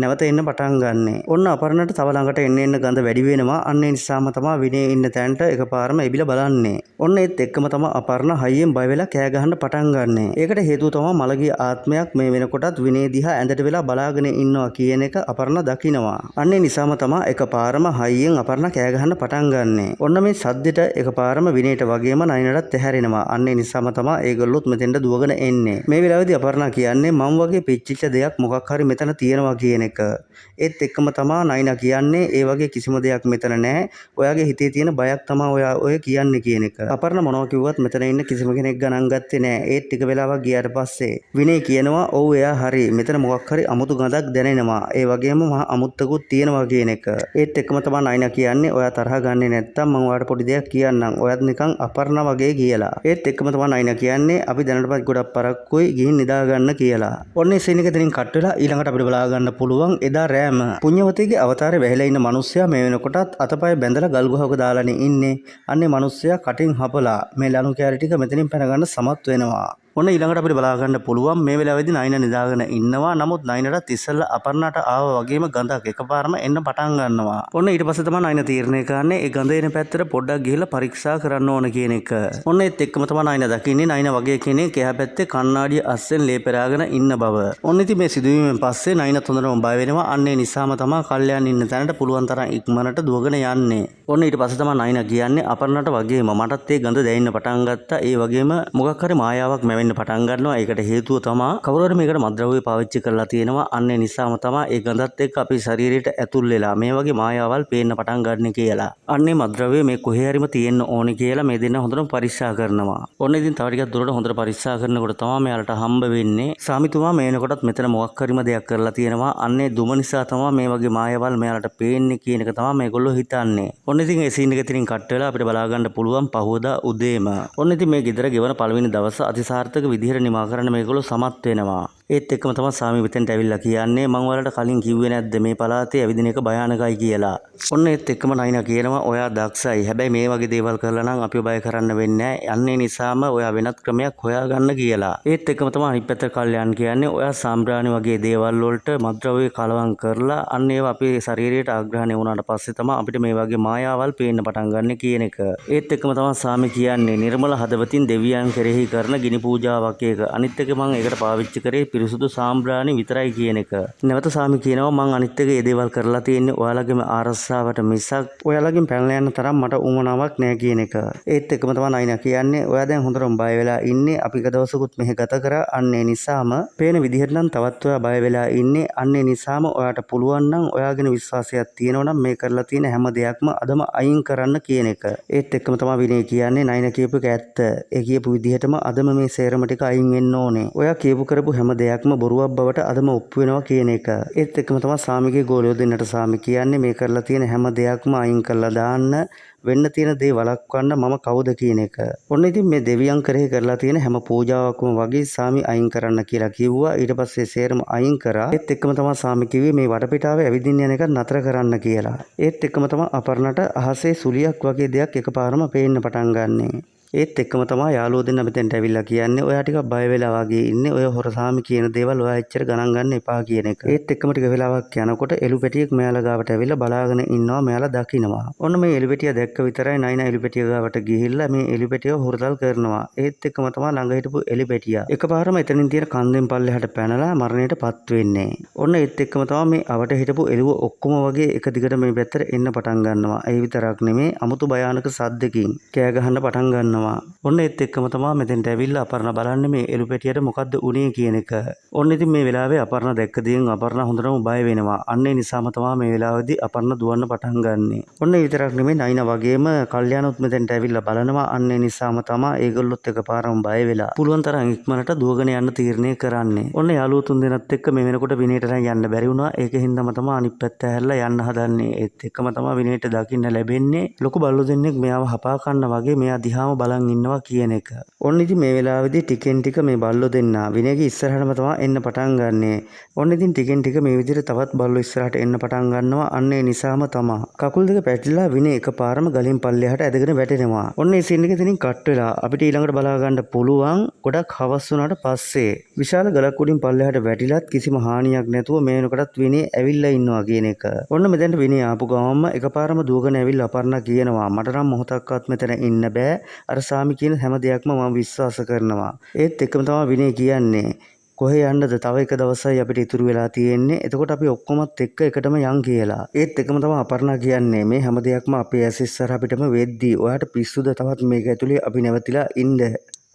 නැවත එන්න පටන් ගන්නෙ. ඔන්න අපර්ණට තව ළඟට එන්න ගඳ වැඩි වෙනවා. අන්නේ නිසාම තමයි විනේ ඉන්න තැනට එකපාරම එබිලා බලන්නේ. ඔන්න ඒත් එක්කම තමයි අපර්ණ හයියෙන් බය වෙලා කෑ ගහන්න පටන් ගන්නෙ. ඒකට හේතුව තමයි මලගේ ආත්මයක් මේ වෙනකොටත් විනේ දිහා ඇඳට වෙලා බලාගෙන ඉන්නවා කියන එක අපර්ණ දකිනවා. අන්නේ නිසාම තමයි එකපාරම හයියෙන් අපර්ණ කෑ ගහන්න පටන් ගන්නෙ. ඔන්න මේ සද්දෙට එකපාරම විනේට වගේම නයිනටත් ඇහැරෙනවා. අන්නේ නිසාම තමයි ඒගොල්ලොත් මෙතෙන්ට දුවගෙන එන්නේ. මේ වෙලාවේදී අපර්ණ කියන්නේ මම වගේ පිච්චිච්ච දෙයක් මොකක් හරි මෙතන තියෙනවා කියන එක. ඒත් එක්කම තමයි නයිනා කියන්නේ ඒ වගේ කිසිම දෙයක් මෙතන නැහැ. ඔයාගේ හිතේ තියෙන බයක් තමයි ඔයා ඔය කියන්නේ කියන එක. අපර්ණ මොනවා කිව්වත් මෙතන ඉන්න කිසිම කෙනෙක් ගණන් ගත්තේ නැහැ. ඒත් ටික වෙලාවක් ගියාට පස්සේ විනේ කියනවා ඔව් එයා හරි. මෙතන මොකක් හරි අමුතු ගඳක් දැනෙනවා. ඒ වගේම මහා අමුත්තකුත් තියෙනවා කියන එක. ඒත් එක්කම තමයි නයිනා කියන්නේ ඔයා තරහ ගන්නේ නැත්තම් මම ඔයාලට පොඩි දෙයක් කියන්නම්. ඔයත් නිකන් අපර්ණ වගේ කියලා. ඒත් එක්කම තමයි නයිනා කියන්නේ අපි දැනටපත් ගොඩක් පරක්කුයි ගිහින් නිදා ගන්න කියලා. ඔන්නේ සීන් එක දෙනින් කට් වෙලා ඊළඟට අපිට බලා ගන්න පුළුවන් එදා රෑම පුඤ්ඤවතිගේ අවතාරේ වැහිලා ඉන්න මිනිස්සයා මේ වෙනකොටත් අතපය බැඳලා ගල් ගුහාවක දාලානේ ඉන්නේ. අන්නේ මිනිස්සයා කටින් හපලා මේ ලණු කෑලි ටික මෙතනින් පැන ගන්න සමත් වෙනවා. ඔන්න ඊළඟට අපිට බලා ගන්න පුළුවන් මේ වෙලාවේදී නයින නිදාගෙන ඉන්නවා. නමුත් නයිනටත් ඉස්සෙල්ලා අපර්ණට ආවා වගේම ගඳක් එකපාරම එන්න පටන් ගන්නවා. ඔන්න ඊට පස්සේ තමයි නයින තීරණය කරන්නේ ඒ ගඳ එන පැත්තට පොඩ්ඩක් ගිහිල්ලා පරීක්ෂා කරන්න ඕන කියන එක. ඔන්න ඒත් එක්කම තමයි නයින දකින්නේ නයින වගේ කෙනෙක් එහා පැත්තේ කණ්ණාඩිය අස්සෙන් ලේ පෙරාගෙන ඉන්න බව. ඔන්න ඉතින් මේ සිදුවීමෙන් පස්සේ නයිනත් හොඳටම බය වෙනවා. අන්නේ නිසාම තමයි කල්යන් ඉන්න තැනට පුළුවන් තරම් ඉක්මනට දුවගෙන යන්නේ. ඔන්න ඊට පස්සේ තමයි නයින කියන්නේ අපර්ණට වගේම මටත් ඒ ගඳ දැනෙන්න පටන් ගත්තා. ඒ වගේම මොකක් හරි මායාවක් මැවෙන්න පටන් ගන්නවා. ඒකට හේතුව තමයි කවුරු හරි මේකට මත්ද්‍රව්‍ය පාවිච්චි කරලා තියෙනවා. අන්නේ නිසාම තමයි ඒ ගඳත් එක්ක අපේ ශරීරයට ඇතුල් වෙලා මේ වගේ මායාවල් පේන්න පටන් ගන්න කියලා. අන්නේ මත්ද්‍රව්‍ය මේ කොහේ හරිම තියෙන්න ඕනේ කියලා මේ දෙන්න හොඳටම පරීක්ෂා කරනවා. ඔන්න ඉතින් තව ටිකක් දුරට හොඳට පරීක්ෂා කරනකොට තමයි මෙයාලට හම්බ වෙන්නේ සාමිතුමා මේ වෙනකොටත් මෙතන මොකක් හරිම දෙයක් කරලා තියෙනවා. අන්නේ දුම නිසා තමයි මේ වගේ මායාවල් මෙයාලට පේන්නේ කියන එක තමයි මේගොල්ලෝ හිතන්නේ. ඔන්න ඉතින් ඒ සීන් එක ඉතින් කට් වෙලා අපිට බලා ගන්න පුළුවන් පහවදා උදේම. ඔන්න ඉතින් මේ ගෙදර ගෙවන පළවෙනි දවස අතිසාර්ථක විදිහට නිමා කරන්න මේගොල්ලෝ සමත් වෙනවා. ඒත් එක්කම තමයි සාමි මෙතෙන්ට ඇවිල්ලා කියන්නේ මම ඔයාලට කලින් කිව්වේ නැද්ද මේ පළාතේ ඇවිදින එක භයානකයි කියලා. ඔන්න ඒත් එක්කම නයිනා කියනවා ඔයා දක්ෂයි. හැබැයි මේ වගේ දේවල් කරලා නම් අපිව බය කරන්න වෙන්නේ නැහැ. යන්නේ නිසාම ඔයා වෙනත් ක්‍රමයක් හොයාගන්න කියලා. ඒත් එක්කම තමයි අනිත් පැත්තට කල්යන් කියන්නේ ඔයා සාම්බ්‍රාණි වගේ දේවල් වලට මත්ද්‍රව්‍ය කලවම් කරලා අන්න ඒවා අපේ ශරීරයට ආග්‍රහණය වුණාට පස්සේ තමයි අපිට මේ වගේ මායාවල් පේන්න පටන් ගන්න කියන එක. ඒත් එක්කම තමයි සාමි කියන්නේ නිර්මල හදවතින් දෙවියන් කෙරෙහි කරන ගිනි පූජාවක් එක. අනිත් එක මම ඒකට පාවිච්චි කරේ පිරිසුදු සාම්බ්‍රාණි විතරයි කියන එක. නැවත සාමි කියනවා මම අනිත් එක ඒ දේවල් කරලා තියෙන්නේ ඔයාලගේම ආරස්සාවට මිසක් ඔයාලගෙන් පැනලා යන්න තරම් මට උවමනාවක් නැහැ කියන එක. ඒත් එක්කම තමයි නයිනා කියන්නේ ඔයා දැන් හොඳටම බය වෙලා ඉන්නේ. අපි එක දවසකුත් මෙහෙ ගත කරා. අන්නේ නිසාම පේන විදිහට නම් තවත් ඔයා බය වෙලා ඉන්නේ. අන්නේ නිසාම ඔයාට පුළුවන් නම් ඔයාගෙන විශ්වාසයක් තියෙනවා නම් මේ කරලා තියෙන හැම දෙයක්ම අදම අයින් කරන්න කියන එක. ඒත් එක්කම තමයි විනය කියන්නේ නයිනා කියපු එක ඇත්ත. ඒ කියපු විදිහටම අදම මේ සේරම ටික අයින් වෙන්න ඕනේ. ඔයා කියපු කරපු හැම දෙයක්ම බොරුවක් බවට අදම ඔප්පු වෙනවා කියන එක. ඒත් එක්කම තමයි සාමිගේ ගෝලියෝ දෙන්නට සාමි කියන්නේ මේ කරලා තියෙන හැම දෙයක්ම අයින් කරලා දාන්න වෙන්න තියෙන දේ වළක්වන්න මම කවුද කියන එක. ඔන්න ඉතින් මේ දෙවියන් කරේ කරලා තියෙන හැම පූජාවක්ම වගේ සාමි අයින් කරන්න කියලා කිව්වා. ඊට පස්සේ සේරම අයින් කරා. ඒත් එක්කම තමයි සාමි කිව්වේ මේ වටපිටාවේ ඇවිදින්න යන එක නතර කරන්න කියලා. ඒත් එක්කම තමයි අපර්ණට අහසේ සුලියක් වගේ දෙයක් එකපාරම පේන්න පටන් ගන්නෙ. ඒත් එක්කම තමයි යාළුවෝ දෙන්න මෙතෙන්ට ඇවිල්ලා කියන්නේ ඔයා ටිකක් බය වෙලා වගේ ඉන්නේ. ඔය හොර සාමි කියන දේවල් ඔයා එච්චර ගණන් ගන්න එපා කියන එක. ඒත් එක්කම ටික වෙලාවක් යනකොට එළු පැටියෙක් මෙයාලා ගාවට ඇවිල්ලා බලාගෙන ඉන්නවා. මෙයාලා දකින්නවා. ඔන්න මේ එළු පැටියා දැක්ක විතරයි නයිනා එළු පැටිය ගාවට ගිහිල්ලා මේ එළු පැටියව හොරතල් කරනවා. ඒත් එක්කම තමයි ළඟ හිටපු එළු පැටියා එකපාරම එතනින් තියෙන කන්දෙන් පල්ලෙහාට පැනලා මරණයටපත් වෙන්නේ. ඔන්න ඒත් එක්කම තමයි මේ අවට හිටපු එළුව ඔක්කොම වගේ එක දිගට මේ පැත්තට එන්න පටන් ගන්නවා. ඒ විතරක් නෙමේ අමුතු භයානක සද්දකින් කෑ ගහන්න පටන් ගන්නවා. ඔන්න ඒත් එක්කම තමයි මෙතෙන්ට ඇවිල්ලා අපර්ණ බලන්නේ මේ එළු පැටියට මොකද්ද උනේ කියන එක. ඔන්න ඉතින් මේ වෙලාවේ අපර්ණ දැක්ක දේෙන් අපර්ණ හොඳටම බය වෙනවා. අන්නේ නිසාම තමයි මේ වෙලාවේදී අපර්ණ දුවන්න පටන් ගන්නෙ. ඔන්න ඒ විතරක් නෙමෙයි නයිනා වගේම කල්යාණොත් මෙතෙන්ට ඇවිල්ලා බලනවා. අන්නේ නිසාම තමයි ඒගොල්ලොත් එකපාරම බය වෙලා පුළුවන් තරම් ඉක්මනට දුවගෙන යන්න තීරණය කරන්නේ. ඔන්න යාළුවෝ තුන් දෙනාත් එක්ක මේ වෙනකොට විනයට යන්න බැරි වුණා. ඒකින්දම තමයි අනිත් පැත්ත හැරලා යන්න හදන්නේ. ඒත් එක්කම තමයි විනයට දකින්න ලැබෙන්නේ ලොකු බල්ලෝ දෙන්නෙක් මෙයාව හපා කන්න වගේ මෙයා දිහාම බලන් ඉන්නවා කියන එක. ඔන්න ඉතින් මේ වෙලාවේදී ටිකෙන් ටික මේ බල්ලෝ දෙන්නා විනයගේ ඉස්සරහටම තමයි එන්න පටන් ගන්නෙ. ඔන්න ඉතින් ටිකෙන් ටික මේ විදිහට තවත් බල්ලෝ ඉස්සරහට එන්න පටන් ගන්නවා. අන්නේ නිසාම තමයි කකුල් දෙක පැටලිලා විනය එකපාරම ගලින් පල්ලෙහාට ඇදගෙන වැටෙනවා. ඔන්න ඒ සීන් එක ඉතින් කට් වෙලා අපිට ඊළඟට බලා ගන්න පුළුවන් ගොඩක් හවස් වුණාට පස්සේ විශාල ගලක් උඩින් පල්ලෙහාට වැටිලත් කිසිම හානියක් නැතුව මේ වෙනකොටත් විනය ඇවිල්ලා ඉන්නවා කියන එක. ඔන්න මෙතෙන්ට විනය ආපු ගමන්ම එකපාරම දුවගෙන ඇවිල්ලා අපර්ණා කියනවා මට නම් මොහොතක්වත් මෙතන ඉන්න බෑ. අර සාමි කියන හැම දෙයක්ම මම විශ්වාස කරනවා. ඒත් එක්කම තමයි විනය කියන්නේ කොහේ යන්නද තව එක දවසයි අපිට ඉතුරු වෙලා තියෙන්නේ. එතකොට අපි ඔක්කොමත් එක්ක එකටම යන් කියලා. ඒත් එකම තමයි අපර්ණා කියන්නේ මේ හැම දෙයක්ම අපේ ඇස් ඉස්සර අපිටම වෙද්දී ඔයාට පිස්සුද තවත් මේක ඇතුලේ අපි නැවතිලා ඉන්න.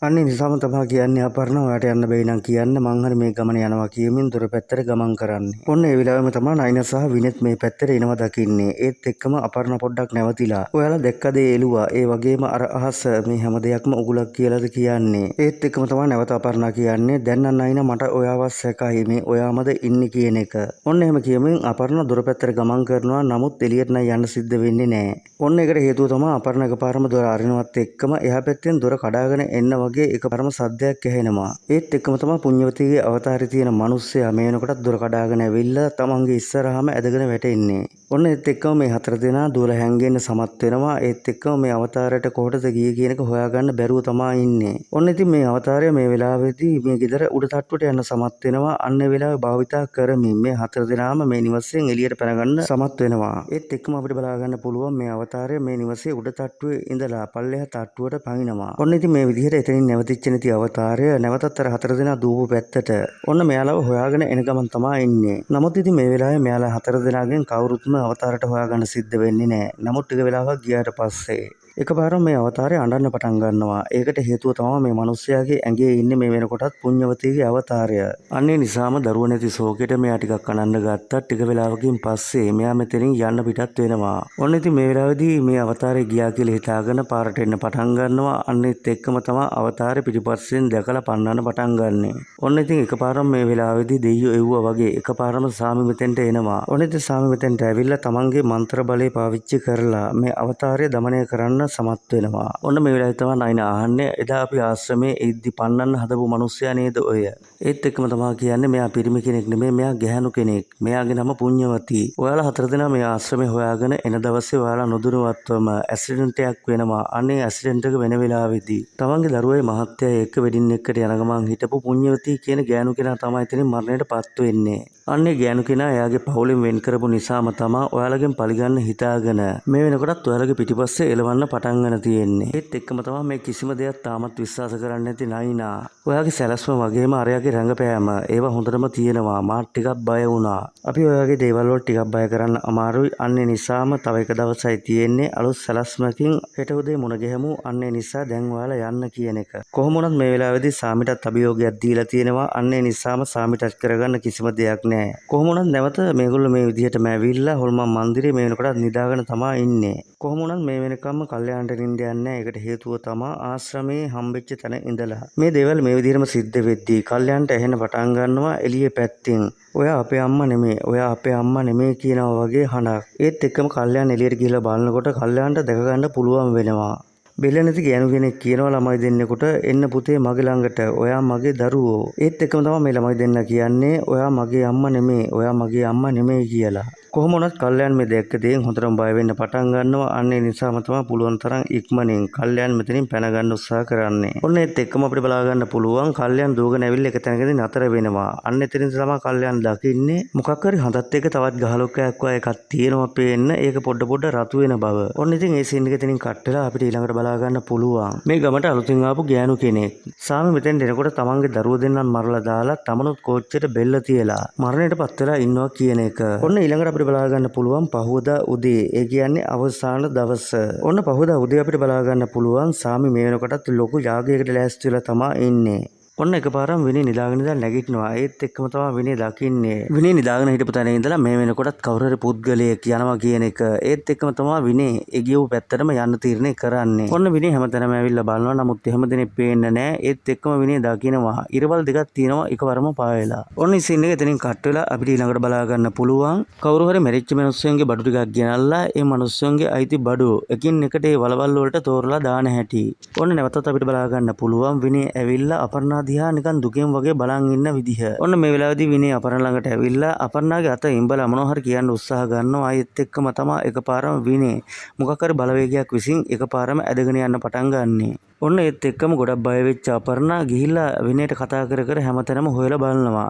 අන්නේ නිසාම තමයි කියන්නේ අපර්ණ ඔයාට යන්න බැයි නම් කියන්න මං හරි මේ ගමන යනවා කියමින් දුර පැත්තට ගමන් කරන්නේ. ඔන්න ඒ වෙලාවෙම තමයි නයිනා සහ විනෙත් මේ පැත්තට එනවා දකින්නේ. ඒත් එක්කම අපර්ණ පොඩ්ඩක් නැවතිලා ඔයාලා දැක්කද එළුවා ඒ වගේම අර අහස මේ හැම දෙයක්ම උගුලක් කියලාද කියන්නේ. ඒත් එක්කම තමයි නැවත අපර්ණ කියන්නේ දැන් නම් නයිනා මට ඔයාව සැකයි මේ ඔයාමද ඉන්නේ කියන එක. ඔන්න එහෙම කියමින් අපර්ණ දුර පැත්තට ගමන් කරනවා. නමුත් එළියට නම් යන්න සිද්ධ වෙන්නේ නැහැ. ඔන්න ඒකට හේතුව තමයි අපර්ණ එකපාරම දොර අරිනවත් එක්කම එහා පැත්තෙන් දොර කඩාගෙන එන්න වගේ එකපාරම සද්දයක් ඇහෙනවා. ඒත් එක්කම තමයි පුණ්‍යවතීගේ අවතාරයේ තියෙන මිනිස්සයා මේ වෙනකොටත් දොර කඩාගෙන ඇවිල්ලා තමන්ගේ ඉස්සරහාම ඇදගෙන වැටෙන්නේ. ඔන්න ඒත් එක්කම මේ හතර දෙනා දුවලා හැංගෙන්න සමත් වෙනවා. ඒත් එක්කම මේ අවතාරයට කොහොටද ගියේ කියන එක හොයාගන්න බැරුව තමයි ඉන්නේ. ඔන්න ඉතින් මේ අවතාරය මේ වෙලාවේදී මේ ගෙදර උඩ තට්ටුවට යන්න සමත් වෙනවා. අන්න ඒ වෙලාවේ භාවිතා කරමින් මේ හතර දෙනාම මේ නිවසෙන් එළියට පැනගන්න සමත් වෙනවා. ඒත් එක්කම අපිට බලා ගන්න පුළුවන් මේ අවතාරය මේ නිවසේ උඩ තට්ටුවේ ඉඳලා පල්ලෙහා තට්ටුවට පනිනවා. ඔන්න ඉතින් මේ විදිහට එතනින් නැවතිච්ච නැති අවතාරය නැවතත් අර හතර දෙනා දූපු පැත්තට ඔන්න මෙයාලව හොයාගෙන එන ගමන් තමයි ඉන්නේ. නමුත් ඉතින් මේ වෙලාවේ මෙයාලා හතර දෙනාගෙන් කවුරුත්ම අවතාරයට හොයාගන්න සිද්ධ වෙන්නේ නැහැ. නමුත් ටික වෙලාවක් ගියාට පස්සේ එකපාරම මේ අවතාරය අඬන්න පටන් ගන්නවා. ඒකට හේතුව තමයි මේ මිනිස්යාගේ ඇඟේ ඉන්නේ මේ වෙනකොටත් පුණ්‍යවතීගේ අවතාරය. අන්නේ නිසාම දරුව නැති ශෝකෙට මෙයා ටිකක් අඬන්න ගත්තා. ටික වෙලාවකින් පස්සේ මෙයා මෙතනින් යන්න පිටත් වෙනවා. ඔන්න ඉතින් මේ වෙලාවේදී මේ අවතාරය ගියා කියලා හිතාගෙන පාරට එන්න පටන් ගන්නවා. අන්නේත් එක්කම තමයි අවතාරය පිටිපස්සෙන් දැකලා පන්නන්න පටන් ගන්නෙ. ඔන්න ඉතින් එකපාරම මේ වෙලාවේදී දෙයියෝ එව්වා වගේ එකපාරම සාමි මෙතෙන්ට එනවා. ඔන්න ඉතින් සාමි මෙතෙන්ට ඇවිල්ලා තමන්ගේ මන්ත්‍ර බලය පාවිච්චි කරලා මේ අවතාරය দমনය කරන්න ගන්න සමත් වෙනවා. ඔන්න මේ වෙලාවේ තමයි නයින අහන්නේ එදා අපි ආශ්‍රමයේ ඉද්දි පන්නන්න හදපු මිනිස්සයා නේද ඔය? ඒත් එක්කම තමයි කියන්නේ මෙයා පිරිමි කෙනෙක් නෙමෙයි මෙයා ගැහැණු කෙනෙක්. මෙයාගේ නම පුණ්‍යවති. ඔයාලා 4 දෙනා මේ ආශ්‍රමේ හොයාගෙන එන දවසේ ඔයාලා නොදැනුවත්වම ඇක්සිඩන්ට් එකක් වෙනවා. අනේ ඇක්සිඩන්ට් එක වෙන වෙලාවේදී තමන්ගේ දරුවයි මහත්තයයි එක්ක වෙඩින් එකකට යන ගමන් හිටපු පුණ්‍යවති කියන ගෑනු කෙනා තමයි එතනින් මරණයට පත් වෙන්නේ. අන්නේ ගෑනු කෙනා එයාගේ පවුලෙන් වෙන් කරපු නිසාම තමයි ඔයාලගෙන් පරිගන්න හිතාගෙන මේ වෙනකොටත් ඔයාලගේ පිටිපස්සේ එලවන්න පටන් ගන්න තියෙන්නේ. ඒත් එක්කම තමයි මේ කිසිම දෙයක් තාමත් විශ්වාස කරන්නේ නැති නයිනා. ඔයාගේ සැලැස්ම වගේම අරයාගේ රංගපෑම ඒවා හොඳටම තියෙනවා. මාත් ටිකක් බය වුණා. අපි ඔයාගේ දේවල් වල ටිකක් බය කරන්න අමාරුයි. අන්නේ නිසාම තව එක දවසයි තියෙන්නේ අලුත් සැලැස්මකින් හෙට උදේ මුණ ගැහමු. අන්නේ නිසා දැන් ඔයාලා යන්න කියන එක. කොහොම වුණත් මේ වෙලාවේදී සාමිටත් අභියෝගයක් දීලා තියෙනවා. අන්නේ නිසාම සාමිටත් කරගන්න කිසිම දෙයක් නෑ. කොහොම වුණත් නැවත මේගොල්ලෝ මේ විදිහටම ඇවිල්ලා හොල්මන් මන්දිරේ මේ වෙනකොට නිදාගෙන තමයි ඉන්නේ. කොහොම වුණත් මේ වෙනකම්ම කල්යාණට නිින්ද යන්නේ නැහැ. ඒකට හේතුව තමයි ආශ්‍රමයේ හම්බෙච්ච තැන ඉඳලා. මේ දේවල් මේ විදිහටම සිද්ධ වෙද්දී කල්යාණට ඇහෙන පටන් ගන්නවා එළියේ පැත්තෙන්. ඔයා අපේ අම්මා නෙමෙයි. ඔයා අපේ අම්මා නෙමෙයි කියනවා වගේ හඬක්. ඒත් එක්කම කල්යාණ එළියට ගිහලා බලනකොට කල්යාණට දැක ගන්න පුළුවන් වෙනවා. බෙල්ල නැති ගෑනු කෙනෙක් කියනවා ළමයි දෙන්නෙකුට එන්න පුතේ මගේ ළඟට ඔයා මගේ දරුවෝ. ඒත් එක්කම තමයි මේ ළමයි දෙන්න කියන්නේ ඔයා මගේ අම්මා නෙමෙයි ඔයා මගේ අම්මා නෙමෙයි කියලා. කොහොම වුණත් කල්යාණ මේ දැක්ක දේෙන් හොඳටම බය වෙන්න පටන් ගන්නවා. අන්න ඒ නිසාම තමයි පුළුවන් තරම් ඉක්මනින් කල්යාණ මෙතනින් පැන ගන්න උත්සාහ කරන්නේ. ඔන්න ඒත් එක්කම අපිට බලා ගන්න පුළුවන් කල්යාණ දුවගෙන ඇවිල්ලා එක තැනකදී නතර වෙනවා. අන්න එතනින් තමයි කල්යාණ දකින්නේ මොකක් හරි හඳත් එක තවත් ගහලොක්කයක් වගේ එකක් තියෙනවා පේන්න. ඒක පොඩ පොඩ රතු වෙන බව. ඔන්න ඉතින් ඒ සීන් එක එතනින් කට් වෙලා අපිට ඊළඟට බලා ගන්න පුළුවන්. මේ ගමට අලුතින් ආපු ගෑනු කෙනෙක්. සාමි මෙතෙන් එනකොට තමන්ගේ දරුවෝ දෙන්නන් මරලා දාලා තමනුත් කෝච්චියට බෙල්ල තියලා මරණයට පත් වෙලා ඉන්නවා කියන එක. ඔන්න ඊළඟට අපිට බලා ගන්න පුළුවන් පහුවදා උදේ. ඒ කියන්නේ අවසාන දවස. ඔන්න පහුවදා උදේ අපිට බලා ගන්න පුළුවන් සාමි මේ වෙනකොටත් ලොකු යාගයකට ලෑස්ති වෙලා තමයි ඉන්නේ. ඔන්න එකපාරම විනී නිදාගෙන ඉඳලා නැගිටිනවා. ඒත් එක්කම තමයි විනී දකින්නේ. විනී නිදාගෙන හිටපු තැන ඉඳලා මේ වෙනකොටත් කවුරු හරි පුද්ගලයෙක් යනවා කියන එක. ඒත් එක්කම තමයි විනී ඒ ගියපු පැත්තටම යන්න තීරණය කරන්නේ. ඔන්න විනී හැමතැනම ඇවිල්ලා බලනවා. නමුත් එහෙම දෙනෙක් පේන්නේ නැහැ. ඒත් එක්කම විනී දකිනවා. ඉරවල් දෙකක් තියෙනවා එකවරම පාවෙලා. ඔන්න ඉසින් එක එතනින් කට් වෙලා අපිට ඊළඟට බලා ගන්න පුළුවන්. කවුරු හරි මැරිච්ච මිනිස්සුන්ගේ බඩු ටිකක් ගෙනල්ලා ඒ මිනිස්සුන්ගේ අයිති බඩු එකින් එකට ඒ වලවල් වලට තෝරලා දාන හැටි. ඔන්න නැවතත් අපිට බලා ගන්න පුළුවන් විනී ඇවිල්ලා අපර්ණා දිහා නිකන් දුකෙන් වගේ බලන් ඉන්න විදිහ. ඔන්න මේ වෙලාවේදී විනී අපර්ණා ළඟට ඇවිල්ලා අපර්ණාගේ අත ඉඹලා මොනවා හරි කියන්න උත්සාහ ගන්නවා. ආයෙත් එක්කම තමයි එකපාරම විනී මොකක් හරි බලවේගයක් විසින් එකපාරම ඇදගෙන යන්න පටන් ගන්නෙ. ඔන්න ඒත් එක්කම ගොඩක් බය වෙච්ච අපර්ණා ගිහිල්ලා විනයට කතා කර කර හැමතැනම හොයලා බලනවා.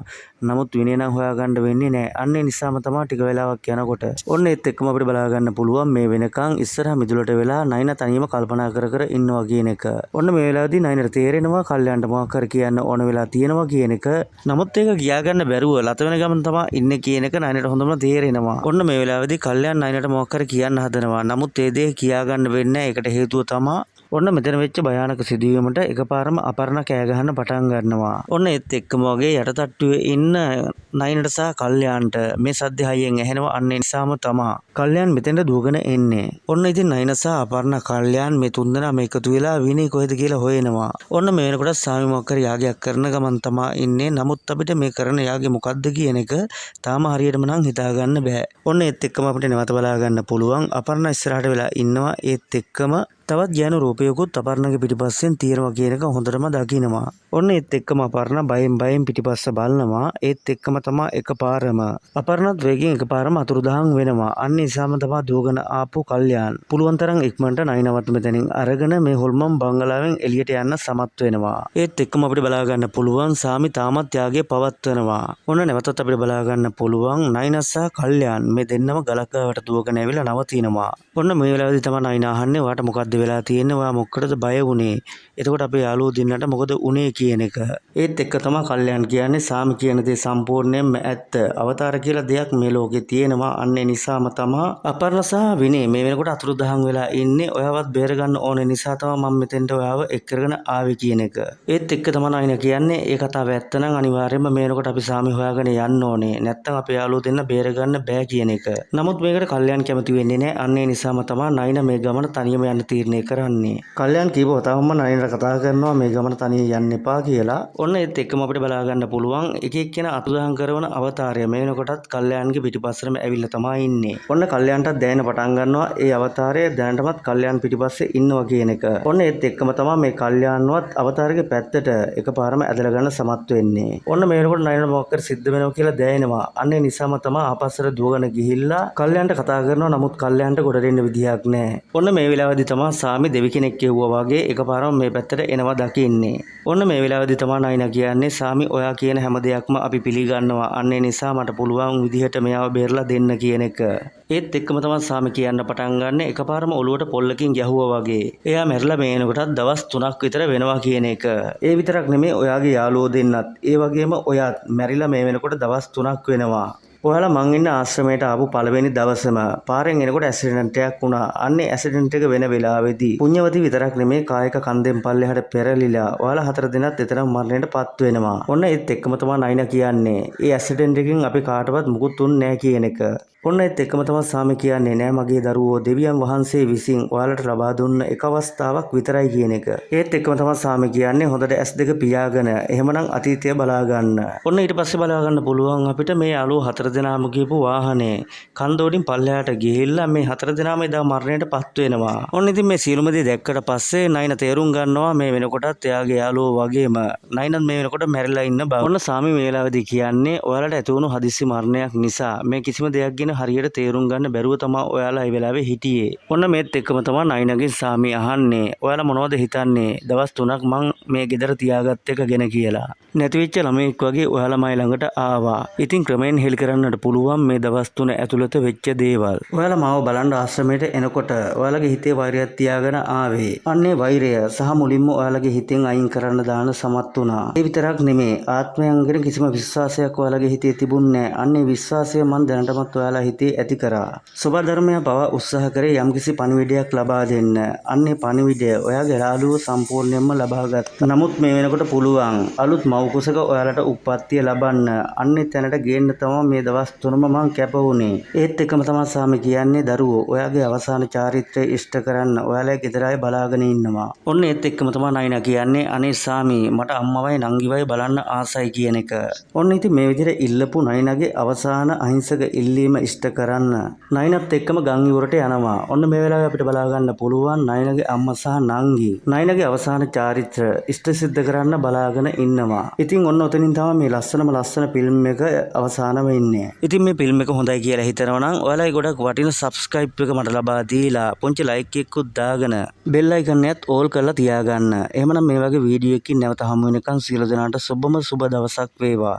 නමුත් විනය නම් හොයාගන්න වෙන්නේ නැහැ. අන්න ඒ නිසාම තමයි ටික වෙලාවක් යනකොට ඔන්න ඒත් එක්කම අපිට බලා ගන්න පුළුවන් මේ වෙනකන් ඉස්සරහ මිදුලට වෙලා නයින තනියම කල්පනා කර කර ඉන්නවා කියන එක. ඔන්න මේ වෙලාවේදී නයිනට තේරෙනවා කල්යාණ්ට මොකක් හරි කියන්න ඕන වෙලා තියෙනවා කියන එක. නමුත් ඒක ගියා ගන්න බැරුව ලත වෙන ගමන් තමයි ඉන්නේ කියන එක නයිනට හොඳම තේරෙනවා. ඔන්න මේ වෙලාවේදී කල්යාණ නයිනට මොකක් හරි කියන්න හදනවා. නමුත් ඒ දේ කියා ගන්න වෙන්නේ නැහැ. ඒකට හේතුව තමයි ඔන්න මෙතන වෙච්ච භයානක සිදුවීමට එකපාරම අපර්ණා කෑ ගහන්න පටන් ගන්නවා. ඔන්න ඒත් එක්කම වගේ යටටට්ටුවේ ඉන්න නයිනට සහ කල්යාණ්ට මේ සද්ද හයියෙන් ඇහෙනවා. අන්න ඒ නිසාම තමයි කල්යාණ මෙතෙන්ට දුවගෙන එන්නේ. ඔන්න ඉතින් නයින සහ අපර්ණා කල්යාණ මේ තුන්දෙනා මේ එකතු වෙලා විනී කොහෙද කියලා හොයනවා. ඔන්න මේ වෙනකොට සාමි මොකක් හරි යාගයක් කරන ගමන් තමයි ඉන්නේ. නමුත් අපිට මේ කරන යාගේ මොකද්ද කියන එක තාම හරියටම නම් හිතා ගන්න බෑ. ඔන්න ඒත් එක්කම අපිට නැවත බලා ගන්න පුළුවන් අපර්ණා ඉස්සරහට වෙලා ඉන්නවා. ඒත් එක්කම තවත් ගෑනු රූපයකුත් අපර්ණාගේ පිටිපස්සෙන් තියෙනවා කියන එක හොඳටම දකිනවා. ඔන්න ඒත් එක්කම අපර්ණා බයෙන් පිටිපස්ස බලනවා. ඒත් එක්කම තමයි එකපාරම අපර්ණාත් වේගෙන් එකපාරම අතුරුදහන් වෙනවා. අන්න ඒසම තමයි දුවගෙන ආපු කල්යාණ පුළුවන් තරම් ඉක්මනට නයිනවත් මෙතනින් අරගෙන මේ හොල්මන් බංගලාවෙන් එළියට යන්න සමත් වෙනවා. ඒත් එක්කම අපිට බලා ගන්න පුළුවන් සාමි තාමත් යාගේ පවත්වනවා. ඔන්න නැවතත් අපිට බලා ගන්න පුළුවන් නයින සහ කල්යාණ මේ දෙන්නම ගලක් ගාවට දුවගෙන ඇවිල්ලා නවතිනවා. ඔන්න මේ වෙලාවේදී තමයි නයින අහන්නේ ඔයාට මොකද්ද වෙලා තියෙන්නේ? ඔයා මොකටද බය වුනේ? එතකොට අපේ යාළුවෝ දෙන්නට මොකද උනේ කියන එක. ඒත් එක්ක තමයි කල්යාණ කියන්නේ සාමි කියන දේ සම්පූර්ණයෙන්ම ඇත්ත. අවතාර කියලා දෙයක් මේ ලෝකේ තියෙනවා. අන්න ඒ නිසාම තමයි අපර්ණා සහ විනී මේ වෙනකොට අතුරුදහන් වෙලා ඉන්නේ. ඔයාවත් බේර ගන්න ඕනේ නිසා තමයි මම මෙතෙන්ට ඔයාව එක් කරගෙන ආවේ කියන එක. ඒත් එක්ක තමයි නයින කියන්නේ ඒ කතාව ඇත්ත නම් අනිවාර්යයෙන්ම මේ වෙනකොට අපි සාමි හොයාගෙන යන්න ඕනේ. නැත්තම් අපේ යාළුවෝ දෙන්න බේර ගන්න බෑ කියන එක. නමුත් මේකට කල්යාණ කැමති වෙන්නේ නැහැ. අන්න ඒ නිසාම තමයි නයින මේ ගමන තනියම යන්න තීරණය කරන්නේ. කල්යාන් කීප වතාවක්ම නයනට කතා කරනවා මේ ගමන තනියෙන් යන්න එපා කියලා. ඔන්න ඒත් එක්කම අපිට බලා ගන්න පුළුවන් එක එක්කෙනා අතුරුදහන් කරන අවතාරය මේ වෙනකොටත් කල්යාන්ගේ පිටිපස්සටම ඇවිල්ලා තමයි ඉන්නේ. ඔන්න කල්යාන්ටත් දැනෙන්න පටන් ගන්නවා ඒ අවතාරය දැනටමත් කල්යාන් පිටිපස්සේ ඉන්නවා කියන එක. ඔන්න ඒත් එක්කම තමයි මේ කල්යාන්වත් අවතාරගේ පැත්තට එකපාරම ඇදලා ගන්න සමත් වෙන්නේ. ඔන්න මේ වෙනකොට නයන මොකක්ද සිද්ධ වෙනවා කියලා දැනෙනවා. අන්න ඒ නිසාම තමයි ආපස්සට දුවගෙන ගිහිල්ලා කල්යාන්ට කතා කරනවා. නමුත් කල්යාන්ට ගොඩ දෙන්න විදියක් නැහැ. ඔන්න මේ වෙලාවේදී තමයි සාමි දෙවි කෙනෙක් කියුවා වගේ එකපාරම මේ පැත්තට එනවා දකින්නේ. ඔන්න මේ වෙලාවේදී තමයි නයිනා කියන්නේ සාමි ඔයා කියන හැම දෙයක්ම අපි පිළිගන්නවා. අන්න ඒ නිසා මට පුළුවන් විදිහට මෙයාව බේරලා දෙන්න කියන එක. ඒත් එක්කම තමයි සාමි කියන්න පටන් ගන්න එකපාරම ඔලුවට පොල්ලකින් ගැහුවා වගේ. එයා මැරිලා මේ වෙනකොටත් දවස් 3ක් විතර වෙනවා කියන එක. ඒ විතරක් නෙමෙයි ඔයාගේ යාළුවෝ දෙන්නත් ඒ වගේම ඔයාත් මැරිලා මේ වෙනකොට දවස් 3ක් වෙනවා. ඔයාලා මං ඉන්න ආශ්‍රමයට ආපු පළවෙනි දවසේම පාරෙන් එනකොට ඇක්සිඩන්ට් එකක් වුණා. අන්නේ ඇක්සිඩන්ට් එක වෙන වෙලාවේදී පුණ්‍යවති විතරක් නෙමේ කායක කන්දෙන් පල්ලෙහාට පෙරලිලා ඔයාලා 4 දෙනාත් එතරම් මරණයටපත් වෙනවා. ඔන්න ඒත් එක්කම තමයි නයිනා කියන්නේ. ඒ ඇක්සිඩන්ට් එකකින් අපි කාටවත් මුකුත් උන්නේ නැහැ කියන එක. ඔන්න ඒත් එක්කම තමයි සාමි කියන්නේ නෑ මගේ දරුවෝ දෙවියන් වහන්සේ විසින් ඔයාලට ලබා දුන්න එක අවස්ථාවක් විතරයි කියන එක. ඒත් එක්කම තමයි සාමි කියන්නේ හොඳට S2 පියාගෙන එහෙමනම් අතීතය බලා ගන්න. ඔන්න ඊට පස්සේ බලා ගන්න පුළුවන් අපිට මේ යාළුවෝ 4 දෙනාම ගිහපු වාහනේ කන්දෝඩින් පල්ලෙහාට ගිහිල්ලා මේ 4 දෙනාම එදා මරණයටපත් වෙනවා. ඔන්න ඉතින් මේ සියලුම දේ දැක්කට පස්සේ නයිනා තේරුම් ගන්නවා මේ වෙනකොටත් එයාගේ යාළුවෝ වගේම නයිනත් මේ වෙනකොට මැරිලා ඉන්න බව. ඔන්න සාමි මේ වෙලාවේදී කියන්නේ ඔයාලට ඇති වුණු හදිස්සි මරණයක් නිසා මේ කිසිම දෙයක් ගැන හරියට තේරුම් ගන්න බැරුව තමයි ඔයාලා ඒ වෙලාවේ හිටියේ. ඔන්න මේත් එක්කම තමයි නයිනාගෙන් සාමි අහන්නේ ඔයාලා මොනවද හිතන්නේ දවස් 3ක් මං මේ ගෙදර තියාගත්ත එක ගැන කියලා. නැති වෙච්ච ළමෙක් වගේ ඔයාලා මයි ළඟට ආවා. ඉතින් ක්‍රමෙන් හෙලි කරන්නට පුළුවන් මේ දවස් 3 ඇතුළත වෙච්ච දේවල්. ඔයාලා මාව බලන්න ආශ්‍රමයට එනකොට ඔයාලගේ හිතේ වෛරයක් තියාගෙන ආවේ. අන්නේ වෛරය සහ මුලින්ම ඔයාලගේ හිතෙන් අයින් කරන්න දාන සමත් වුණා. ඒ විතරක් නෙමේ ආත්මයන් ගැන කිසිම විශ්වාසයක් ඔයාලගේ හිතේ තිබුණේ නැහැ. අන්නේ විශ්වාසය මන් දැනටමත් ඔයාලා හිතේ ඇති කරා. සබ ධර්මය පවා උත්සාහ කරේ යම්කිසි පණිවිඩයක් ලබා දෙන්න. අන්නේ පණිවිඩය ඔයාගේ යාළුවෝ සම්පූර්ණයෙන්ම ලබා ගත්තා. නමුත් මේ වෙනකොට පුළුවන් අලුත් මව් කුසක ඔයාලට උප්පත්තිය ලබන්න. අන්නේ තැනට ගේන්න තමයි මේ දවස් 3ම මං කැප වුණේ. ඒත් එකම තමයි සාමි කියන්නේ දරුවෝ ඔයාගේ අවසාන චාරිත්‍රය ඉෂ්ට කරන්න ඔයාලා ගෙදර අය බලාගෙන ඉන්නවා. ඔන්න ඒත් එක්කම තමයි නයිනා කියන්නේ අනේ සාමි මට අම්මවයි නංගිවයි බලන්න ආසයි කියන එක. ඔන්න ඉතින් මේ විදිහට ඉල්ලපු නයිනාගේ අවසාන අහිංසක ඉල්ලීම ඉෂ්ට කරන්න නයිනත් එක්කම ගම් ඉවරට යනවා. ඔන්න මේ වෙලාවේ අපිට බලා ගන්න පුළුවන් නයිනාගේ අම්මා සහ නංගි නයිනාගේ අවසාන චාරිත්‍ර ඉෂ්ට සිද්ධ කරන්න බලාගෙන ඉන්නවා. ඉතින් ඔන්න ඔතනින් තමයි මේ ලස්සන ෆිල්ම් එක අවසාන වෙන්නේ. ඉතින් මේ ෆිල්ම් එක හොඳයි කියලා හිතනවා නම් ඔයාලයි ගොඩක් වටින subscribe එක මට ලබා දීලා පුංචි like එකකුත් දාගෙන bell icon එකත් all කරලා තියාගන්න. එහෙමනම් මේ වගේ වීඩියෝ එකකින් නැවත හමු වෙනකන් සියලු දෙනාට සුබ දවසක් වේවා.